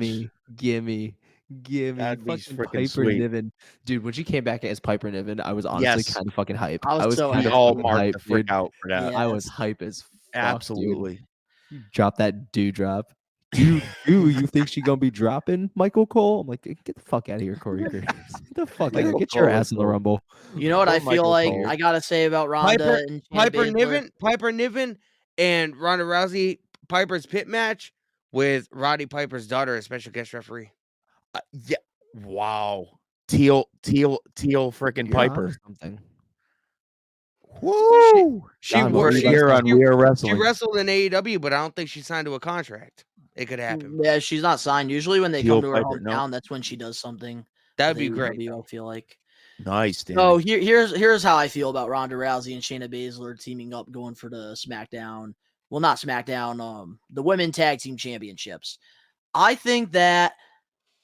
Speaker 6: Gimme.
Speaker 7: That'd be
Speaker 6: Fucking
Speaker 7: freaking
Speaker 6: Piper
Speaker 7: sweet.
Speaker 6: Niven. Dude, when she came back as Piper Niven, I was honestly
Speaker 7: Yes.
Speaker 6: kind of fucking hype.
Speaker 2: I was so
Speaker 6: kind
Speaker 7: We
Speaker 6: of
Speaker 2: happy.
Speaker 7: all
Speaker 6: fucking
Speaker 7: marked
Speaker 6: hype,
Speaker 7: the frick
Speaker 6: dude.
Speaker 7: out for that.
Speaker 2: Yeah.
Speaker 6: I was
Speaker 2: Yes.
Speaker 6: hype as fuck,
Speaker 7: Absolutely.
Speaker 6: dude. Drop that dewdrop. You think she gonna be dropping Michael Cole? I'm like, get the fuck out of here, Corey Graves. Get the fuck out of here.
Speaker 7: Michael
Speaker 6: Get your
Speaker 7: Cole
Speaker 6: ass
Speaker 7: is
Speaker 6: in the
Speaker 7: the-
Speaker 6: Rumble.
Speaker 2: You know what
Speaker 7: Poor
Speaker 2: I feel
Speaker 7: Michael
Speaker 2: like
Speaker 7: Cole.
Speaker 2: I gotta say about Ronda and Shayna
Speaker 5: Piper Niven, and Ronda Rousey Piper's Pit match with Roddy Piper's daughter as special guest referee.
Speaker 7: Yeah. Wow. Teal freaking
Speaker 6: You're onto
Speaker 7: Piper.
Speaker 6: something.
Speaker 7: Woo!
Speaker 5: She
Speaker 6: Don, what
Speaker 5: wor-
Speaker 6: were you
Speaker 5: she,
Speaker 6: about to
Speaker 7: Here
Speaker 6: say?
Speaker 7: on We Are
Speaker 5: she
Speaker 7: Wrestling.
Speaker 5: wrestled in AEW, but I don't think she signed to a contract. It could happen.
Speaker 2: Yeah, she's not signed. Usually when they
Speaker 7: Teal
Speaker 2: come to her
Speaker 7: Piper, no.
Speaker 2: hometown, that's when she does something.
Speaker 5: That'd
Speaker 2: with
Speaker 5: be great.
Speaker 2: AEW, I feel like.
Speaker 7: Nice, Danny.
Speaker 2: So here's how I feel about Ronda Rousey and Shayna Baszler teaming up, going for the SmackDown. Well, not SmackDown. The Women Tag Team Championships. I think that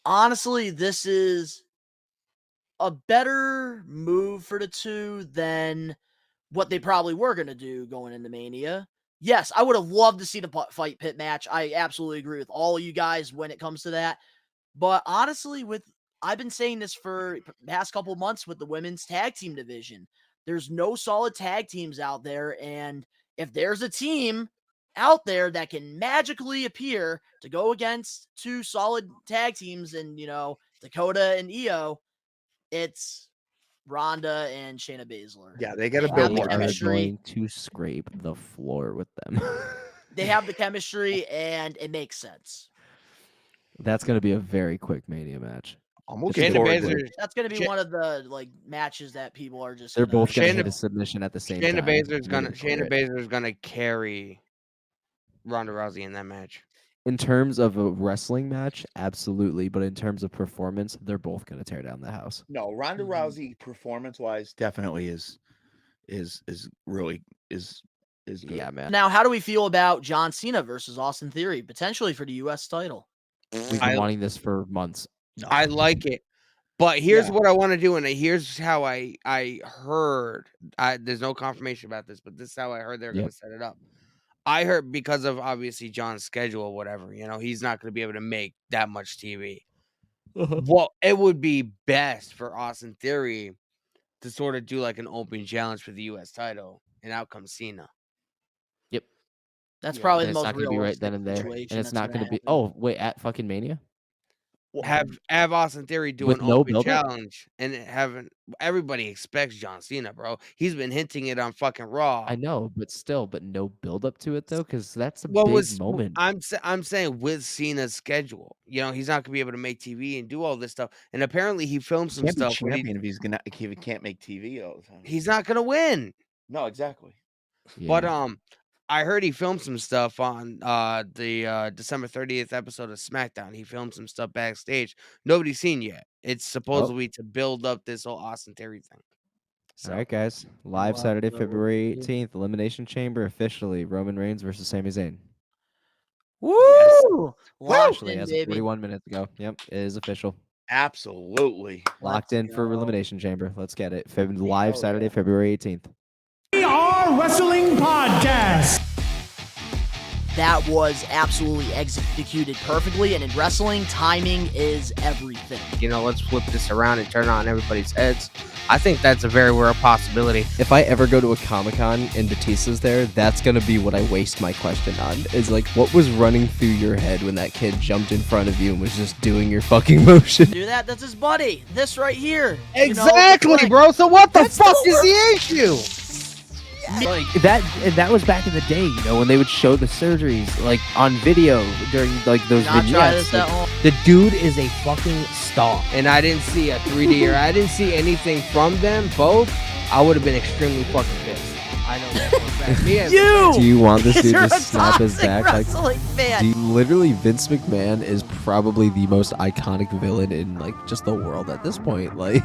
Speaker 2: honestly, this is a better move for the two than what they probably were going to do going into Mania. Yes, I would have loved to see the fight pit match. I absolutely agree with all of you guys when it comes to that. But honestly, I've been saying this for the past couple months with the women's tag team division. There's no solid tag teams out there. And if there's a team out there that can magically appear to go against 2 solid tag teams and, Dakota and Io, it's Ronda and Shayna Baszler.
Speaker 7: Yeah, they got to
Speaker 2: They
Speaker 7: build
Speaker 2: have
Speaker 7: more.
Speaker 2: the
Speaker 6: Are
Speaker 2: chemistry.
Speaker 6: going to scrape the floor with them.
Speaker 2: They have the chemistry, and it makes sense.
Speaker 6: That's going to be a very quick Mania match.
Speaker 7: I'm
Speaker 6: looking
Speaker 5: Shayna
Speaker 6: forward to
Speaker 5: Baszler,
Speaker 2: That's going to be
Speaker 5: Shay-
Speaker 2: one of the matches that people are just.
Speaker 6: They're both going to
Speaker 5: Shayna-
Speaker 6: hit a submission at the same
Speaker 5: Shayna
Speaker 6: time.
Speaker 5: Baszler's gonna carry Ronda Rousey in that match.
Speaker 6: In terms of a wrestling match, absolutely. But in terms of performance, they're both going to tear down the house.
Speaker 7: No, Ronda
Speaker 2: Mhm.
Speaker 7: Rousey performance wise definitely is really good.
Speaker 6: Yeah, man.
Speaker 2: Now, how do we feel about John Cena versus Austin Theory, potentially for the U.S. title?
Speaker 6: We've been
Speaker 5: I-
Speaker 6: wanting this for months.
Speaker 5: I like it. But here's
Speaker 7: Yeah.
Speaker 5: what I want to do, and here's how I heard. There's no confirmation about this, but this is how I heard they're going
Speaker 6: Yep.
Speaker 5: to set it up. I heard because of obviously John's schedule or whatever, he's not going to be able to make that much TV. Well, it would be best for Austin Theory to sort of do like an open challenge for the U.S. title, and out comes Cena.
Speaker 2: That's
Speaker 5: Yeah.
Speaker 2: probably
Speaker 6: And
Speaker 2: the
Speaker 6: it's
Speaker 2: most
Speaker 6: not going to be right
Speaker 2: realistic
Speaker 6: then and there.
Speaker 2: situation.
Speaker 6: And it's
Speaker 2: that's
Speaker 6: not
Speaker 2: gonna
Speaker 6: going to be.
Speaker 2: happen.
Speaker 6: Oh, wait, at fucking Mania?
Speaker 5: Have Austin Theory do
Speaker 6: With
Speaker 5: an
Speaker 6: no
Speaker 5: open
Speaker 6: build-up?
Speaker 5: challenge, and everybody expects John Cena, bro. He's been hinting it on fucking Raw.
Speaker 6: I know, but no build up to it though, because that's a
Speaker 5: What
Speaker 6: big
Speaker 5: was
Speaker 6: moment.
Speaker 5: I'm saying with Cena's schedule, he's not gonna be able to make TV and do all this stuff. And apparently, he filmed some
Speaker 7: Can't be
Speaker 5: stuff. Where
Speaker 7: champion if he can't make TV all the time.
Speaker 5: he's not gonna win.
Speaker 7: No, exactly.
Speaker 5: But
Speaker 6: Yeah.
Speaker 5: I heard he filmed some stuff on the December 30th episode of SmackDown. He filmed some stuff backstage. Nobody's seen yet. It's supposedly to build up this whole Austin Theory thing. So
Speaker 6: All right, guys. Live
Speaker 2: Wow,
Speaker 6: Saturday,
Speaker 2: so
Speaker 6: February
Speaker 2: we'll
Speaker 6: 18th. Elimination Chamber officially. Roman Reigns versus Sami Zayn.
Speaker 2: Woo! Locked
Speaker 6: Actually,
Speaker 2: in,
Speaker 6: as of
Speaker 2: baby.
Speaker 6: 41 minutes ago. Yep, it is official.
Speaker 7: Absolutely.
Speaker 6: Locked
Speaker 2: Let's
Speaker 6: in for
Speaker 2: go.
Speaker 6: Elimination Chamber. Let's get it. Live
Speaker 7: Hell
Speaker 6: Saturday,
Speaker 7: yeah.
Speaker 6: February 18th.
Speaker 8: We Are Wrestling Podcast.
Speaker 2: That was absolutely executed perfectly, and in wrestling, timing is everything.
Speaker 5: let's flip this around and turn on everybody's heads. I think that's a very real possibility.
Speaker 6: If I ever go to a Comic-Con and Batista's there, that's going to be what I waste my question on. Is like, what was running through your head when that kid jumped in front of you and was just doing your fucking motion?
Speaker 2: Do that. That's his buddy. This right here.
Speaker 5: Exactly,
Speaker 2: it's like-
Speaker 5: bro. So what the
Speaker 2: That's
Speaker 5: fuck
Speaker 2: the
Speaker 5: is the issue?
Speaker 6: Like that was back in the day, when they would show the surgeries like on video during like those
Speaker 2: Not try
Speaker 6: vignettes.
Speaker 2: this at
Speaker 6: Like,
Speaker 2: home.
Speaker 6: the dude is a fucking star.
Speaker 5: And I didn't see a 3D or I didn't see anything from them both. I would have been extremely fucking pissed. I know that for a fact. Me and
Speaker 2: You!
Speaker 6: Do you want this dude
Speaker 2: You're
Speaker 6: to
Speaker 2: a
Speaker 6: snap his
Speaker 2: toxic
Speaker 6: back? Like,
Speaker 2: wrestling fan.
Speaker 6: dude, literally, Vince McMahon is probably the most iconic villain in like just the world at this point. Like,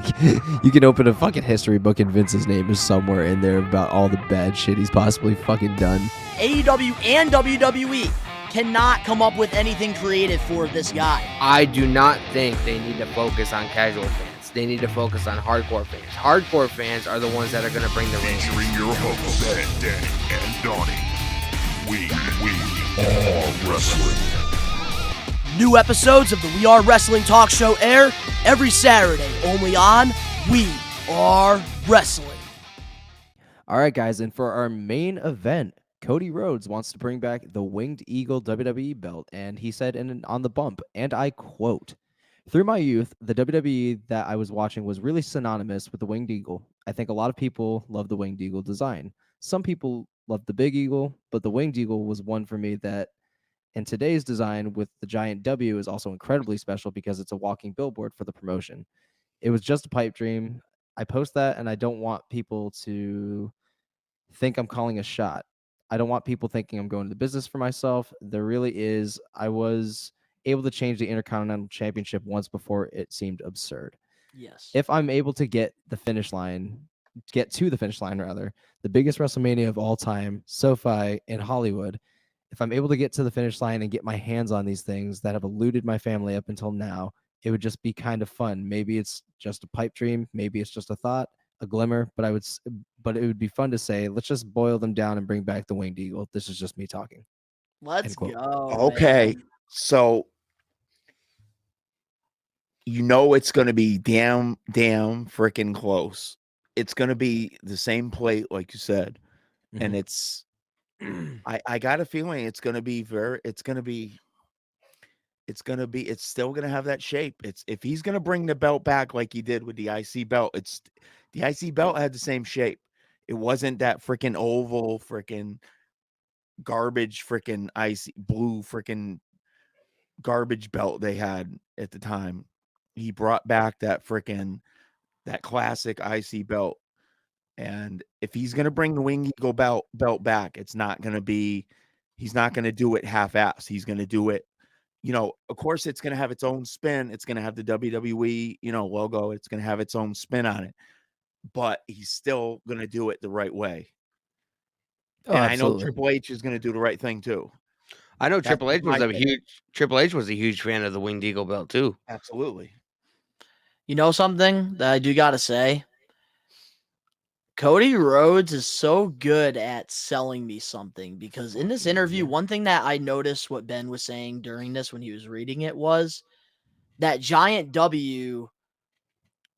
Speaker 6: you can open a fucking history book and Vince's name is somewhere in there about all the bad shit he's possibly fucking done.
Speaker 2: AEW and WWE cannot come up with anything creative for this guy.
Speaker 5: I do not think they need to focus on casual fans. They need to focus on hardcore fans. Hardcore fans are the ones that are going to bring the ring.
Speaker 4: Featuring your hosts, Ben, Danny, and Donnie. We are wrestling.
Speaker 2: New episodes of the We Are Wrestling Talk Show air every Saturday, only on We Are Wrestling.
Speaker 6: All right, guys, and for our main event, Cody Rhodes wants to bring back the Winged Eagle WWE belt, and he said on the bump, and I quote, "Through my youth, the WWE that I was watching was really synonymous with the Winged Eagle. I think a lot of people love the Winged Eagle design. Some people love the Big Eagle, but the Winged Eagle was one for me that, in today's design with the giant W, is also incredibly special because it's a walking billboard for the promotion. It was just a pipe dream. I post that, and I don't want people to think I'm calling a shot. I don't want people thinking I'm going to the business for myself. There really is. I was able to change the Intercontinental Championship once before it seemed absurd.
Speaker 2: Yes.
Speaker 6: If I'm able to get to the finish line, the biggest WrestleMania of all time, SoFi in Hollywood, if I'm able to get to the finish line and get my hands on these things that have eluded my family up until now, it would just be kind of fun. Maybe it's just a pipe dream. Maybe it's just a thought, a glimmer, but it would be fun to say, let's just boil them down and bring back the Winged Eagle. This is just me talking."
Speaker 2: Let's
Speaker 6: End quote.
Speaker 2: go.
Speaker 7: Okay,
Speaker 2: man.
Speaker 7: so you know it's going to be damn freaking close. It's going to be the same plate, like you said, and
Speaker 6: Mhm.
Speaker 7: it's. I got a feeling it's going to be it's still going to have that shape. It's if he's going to bring the belt back like he did with the IC belt, the IC belt had the same shape. It wasn't that freaking oval freaking garbage freaking icy blue freaking garbage belt they had at the time. He brought back that classic IC belt. And if he's going to bring the Winged Eagle belt back, he's not going to do it half-assed. He's going to do it, of course it's going to have its own spin. It's going to have the WWE, logo. It's going to have its own spin on it, but he's still going to do it the right way.
Speaker 6: Oh,
Speaker 7: And I know
Speaker 6: absolutely.
Speaker 7: Triple H is going to do the right thing too.
Speaker 5: I know
Speaker 7: That's
Speaker 5: Triple H was
Speaker 7: my
Speaker 5: a
Speaker 7: thing.
Speaker 5: huge fan of the Winged Eagle belt too.
Speaker 7: Absolutely.
Speaker 2: You know something that I do got to say? Cody Rhodes is so good at selling me something because in this interview, one thing that I noticed what Ben was saying during this when he was reading it was that giant W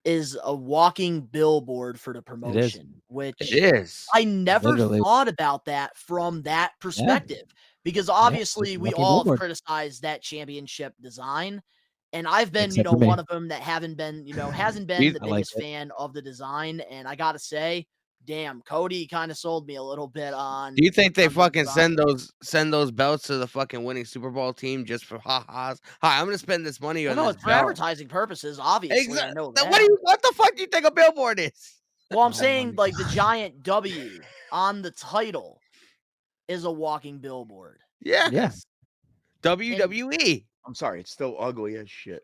Speaker 2: is a walking billboard for the promotion, which
Speaker 5: It is.
Speaker 2: I never
Speaker 6: Literally.
Speaker 2: thought about that from that perspective because obviously
Speaker 6: just a
Speaker 2: we
Speaker 6: walking
Speaker 2: all have
Speaker 6: billboard.
Speaker 2: criticized that championship design. And I've been,
Speaker 6: Except for me.
Speaker 2: one of them that hasn't been the
Speaker 6: I like
Speaker 2: biggest
Speaker 6: it.
Speaker 2: fan of the design. And I got to say, damn, Cody kind of sold me a little bit on.
Speaker 5: Do you think they
Speaker 2: on the
Speaker 5: fucking
Speaker 2: design.
Speaker 5: send those belts to the fucking winning Super Bowl team just for ha-has? Hi, I'm gonna spend this money
Speaker 2: Well,
Speaker 5: on
Speaker 2: no,
Speaker 5: this
Speaker 2: it's for
Speaker 5: belt.
Speaker 2: advertising purposes, obviously. I know that.
Speaker 5: What the fuck do you think a billboard is?
Speaker 2: Well, I'm saying like the giant W on the title is a walking billboard.
Speaker 5: Yes.
Speaker 6: Yeah.
Speaker 5: WWE.
Speaker 7: I'm sorry, it's still ugly as shit.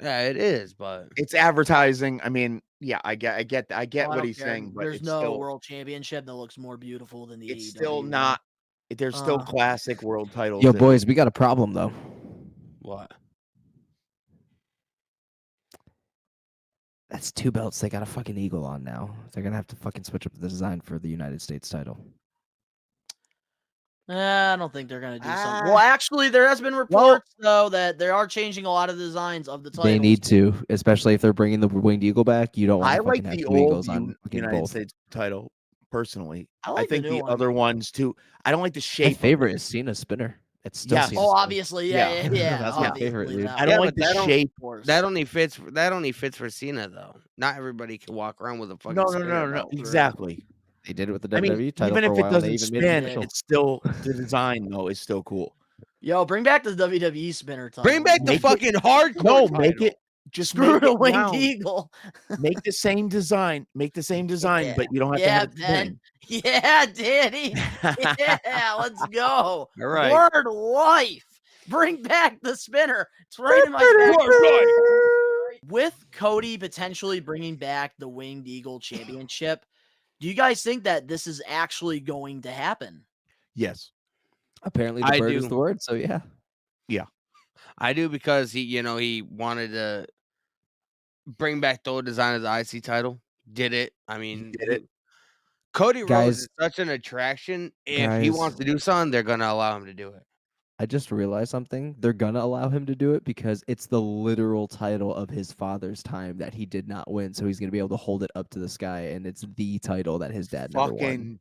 Speaker 5: Yeah, it is, but
Speaker 7: It's advertising. I mean, yeah, I get
Speaker 2: Well, I
Speaker 7: what
Speaker 2: don't
Speaker 7: he's
Speaker 2: care.
Speaker 7: saying, but
Speaker 2: There's
Speaker 7: it's
Speaker 2: no
Speaker 7: still
Speaker 2: world championship that looks more beautiful than the
Speaker 7: it's
Speaker 2: AEW
Speaker 7: still
Speaker 2: one.
Speaker 7: not. There's still
Speaker 2: Uh.
Speaker 7: classic world titles.
Speaker 6: Yo,
Speaker 7: in it.
Speaker 6: boys, we got a problem though.
Speaker 5: what?
Speaker 6: That's two belts. They got a fucking eagle on now. They're gonna have to fucking switch up the design for the United States title.
Speaker 2: I don't think they're gonna do something. Well, actually, there has been reports though that they are changing a lot of the designs of the titles.
Speaker 6: They need to, especially if they're bringing the Winged Eagle back. You don't want
Speaker 7: I
Speaker 6: to
Speaker 7: like
Speaker 6: fucking have
Speaker 7: the
Speaker 6: two
Speaker 7: old
Speaker 6: eagles on fucking
Speaker 7: United
Speaker 6: both.
Speaker 7: States title personally.
Speaker 2: I
Speaker 7: I
Speaker 2: like
Speaker 7: think
Speaker 2: the new
Speaker 7: the
Speaker 2: one.
Speaker 7: other ones too. I don't like the
Speaker 6: My
Speaker 7: shape.
Speaker 6: favorite is Cena's spinner. It's still
Speaker 7: Yes.
Speaker 6: Cena's
Speaker 2: Oh,
Speaker 6: spinner.
Speaker 2: obviously, yeah.
Speaker 6: That's my favorite,
Speaker 2: obviously,
Speaker 6: dude.
Speaker 2: that
Speaker 7: I don't
Speaker 2: one.
Speaker 7: like the
Speaker 5: that don't-
Speaker 7: shape.
Speaker 2: Of course.
Speaker 5: That only fits for Cena though. Not everybody can walk around with a fucking
Speaker 7: No,
Speaker 5: spinner belt.
Speaker 7: exactly.
Speaker 6: They did it with the
Speaker 7: I
Speaker 6: WWE
Speaker 7: mean,
Speaker 6: title
Speaker 7: even
Speaker 6: for
Speaker 7: if
Speaker 6: a
Speaker 7: it
Speaker 6: while. and They
Speaker 7: doesn't
Speaker 6: even made it
Speaker 7: spin,
Speaker 6: official.
Speaker 7: it's still the design though is still cool.
Speaker 2: Yo, bring back the WWE spinner title.
Speaker 5: Bring back the
Speaker 7: Make it-
Speaker 5: fucking hardcore.
Speaker 7: No,
Speaker 5: title.
Speaker 7: make it just
Speaker 2: Screw
Speaker 7: make
Speaker 2: the
Speaker 7: it
Speaker 2: winged
Speaker 7: round.
Speaker 2: eagle.
Speaker 7: Make the same design. Make the same design,
Speaker 2: Yeah.
Speaker 7: but you don't have
Speaker 2: Yeah,
Speaker 7: to have
Speaker 2: Ben. Yeah, Danny. Yeah, let's go.
Speaker 5: All right.
Speaker 2: Word life. Bring back the spinner. It's right in my back. With Cody potentially bringing back the Winged Eagle Championship, do you guys think that this is actually going to happen?
Speaker 7: Yes.
Speaker 6: Apparently, the
Speaker 5: I
Speaker 6: bird is
Speaker 5: do.
Speaker 6: the word. So yeah.
Speaker 5: I do because he wanted to bring back the old design of the IC title. Did it? I mean,
Speaker 7: did it.
Speaker 5: Cody Rhodes
Speaker 6: Guys-
Speaker 5: is such an attraction. If he
Speaker 6: guys-
Speaker 5: wants to do something, they're gonna allow him to do it.
Speaker 6: I just realized something. They're gonna allow him to do it because it's the literal title of his father's time that he did not win. So he's gonna be able to hold it up to the sky, and it's the title that his dad never won.
Speaker 7: Fucking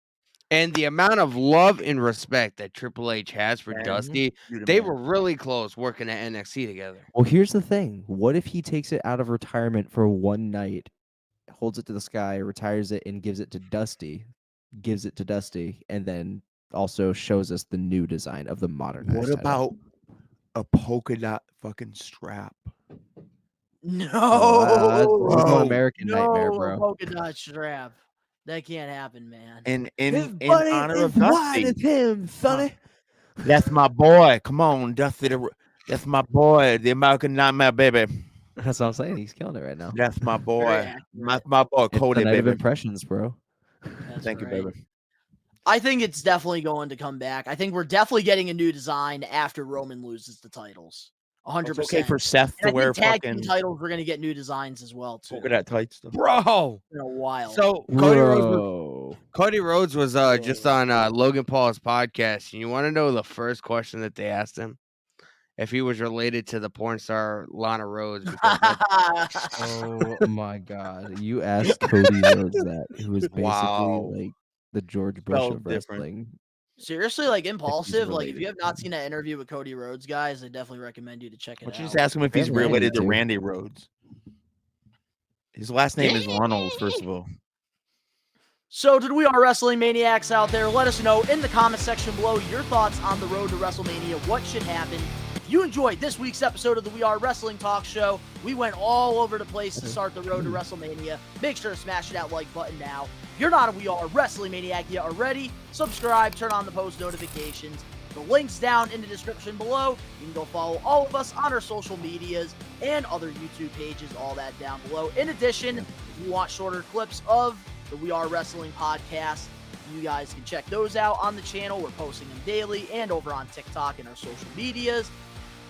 Speaker 5: And the amount of love and respect that Triple H has for
Speaker 7: Man,
Speaker 5: Dusty,
Speaker 7: you the
Speaker 5: they
Speaker 7: man.
Speaker 5: were really close working at NXT together.
Speaker 6: Well, here's the thing. What if he takes it out of retirement for one night, holds it to the sky, retires it, and gives it to Dusty, and then also shows us the new design of the modern.
Speaker 7: What about a polka dot fucking strap?
Speaker 2: No.
Speaker 6: we're going
Speaker 7: Bro,
Speaker 6: American Nightmare,
Speaker 2: No,
Speaker 6: bro.
Speaker 2: polka dot strap. That can't happen, man.
Speaker 7: In honor of Dusty.
Speaker 6: him, Sonny.
Speaker 7: That's my boy. Come on, Dusty. That's my boy, the American Nightmare, baby.
Speaker 6: That's what I'm saying. He's killing it right now.
Speaker 7: That's my
Speaker 2: Very
Speaker 7: boy.
Speaker 2: accurate.
Speaker 7: My boy,
Speaker 6: It's
Speaker 7: Cody,
Speaker 6: the night of
Speaker 7: baby.
Speaker 6: impressions, bro.
Speaker 2: That's
Speaker 7: Thank you,
Speaker 2: right.
Speaker 7: baby.
Speaker 2: I think it's definitely going to come back. I think we're definitely getting a new design after Roman loses the titles. 100%.
Speaker 7: It's okay for Seth
Speaker 2: And
Speaker 7: to
Speaker 2: I
Speaker 7: wear
Speaker 2: think tag team
Speaker 7: fucking
Speaker 2: titles, we're going to get new designs as well, too.
Speaker 7: polka dot tights stuff.
Speaker 5: Bro.
Speaker 2: In a while.
Speaker 5: So Cody Rhodes was just on Logan Paul's podcast, and you want to know the first question that they asked him? If he was related to the porn star Lana Rhodes. Because
Speaker 6: Oh my God! You asked Cody Rhodes that, who is basically
Speaker 7: Wow.
Speaker 6: like the George Bush
Speaker 7: Spelled
Speaker 6: of
Speaker 7: different.
Speaker 6: wrestling.
Speaker 2: Seriously, like Impulsive, like if
Speaker 6: related
Speaker 2: you have
Speaker 6: to
Speaker 2: not
Speaker 6: him.
Speaker 2: seen that interview with Cody Rhodes, guys, I definitely recommend you to check it
Speaker 7: Why don't you
Speaker 2: out.
Speaker 7: just ask him if he's
Speaker 6: Apparently I need
Speaker 7: related to
Speaker 6: to.
Speaker 7: Randy Rhodes? His last name is Runnels, first of all.
Speaker 2: So, to the We Are Wrestling Maniacs out there, let us know in the comment section below your thoughts on the road to WrestleMania. What should happen? If you enjoyed this week's episode of the We Are Wrestling Talk Show, we went all over the place to start the road to WrestleMania. Make sure to smash that like button now. If you're not a We Are Wrestling Maniac yet already, subscribe, turn on the post notifications. The link's down in the description below. You can go follow all of us on our social medias and other YouTube pages, all that down below. In addition, if you want shorter clips of the We Are Wrestling podcast, you guys can check those out on the channel. We're posting them daily and over on TikTok and our social medias.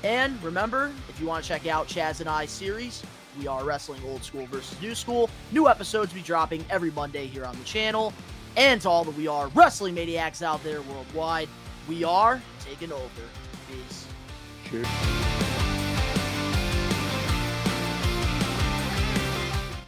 Speaker 2: And remember, if you want to check out Chaz and I's series, We Are Wrestling Old School versus New School, new episodes be dropping every Monday here on the channel. And to all the We Are Wrestling Maniacs out there worldwide, we are taking over. Peace.
Speaker 7: Cheers.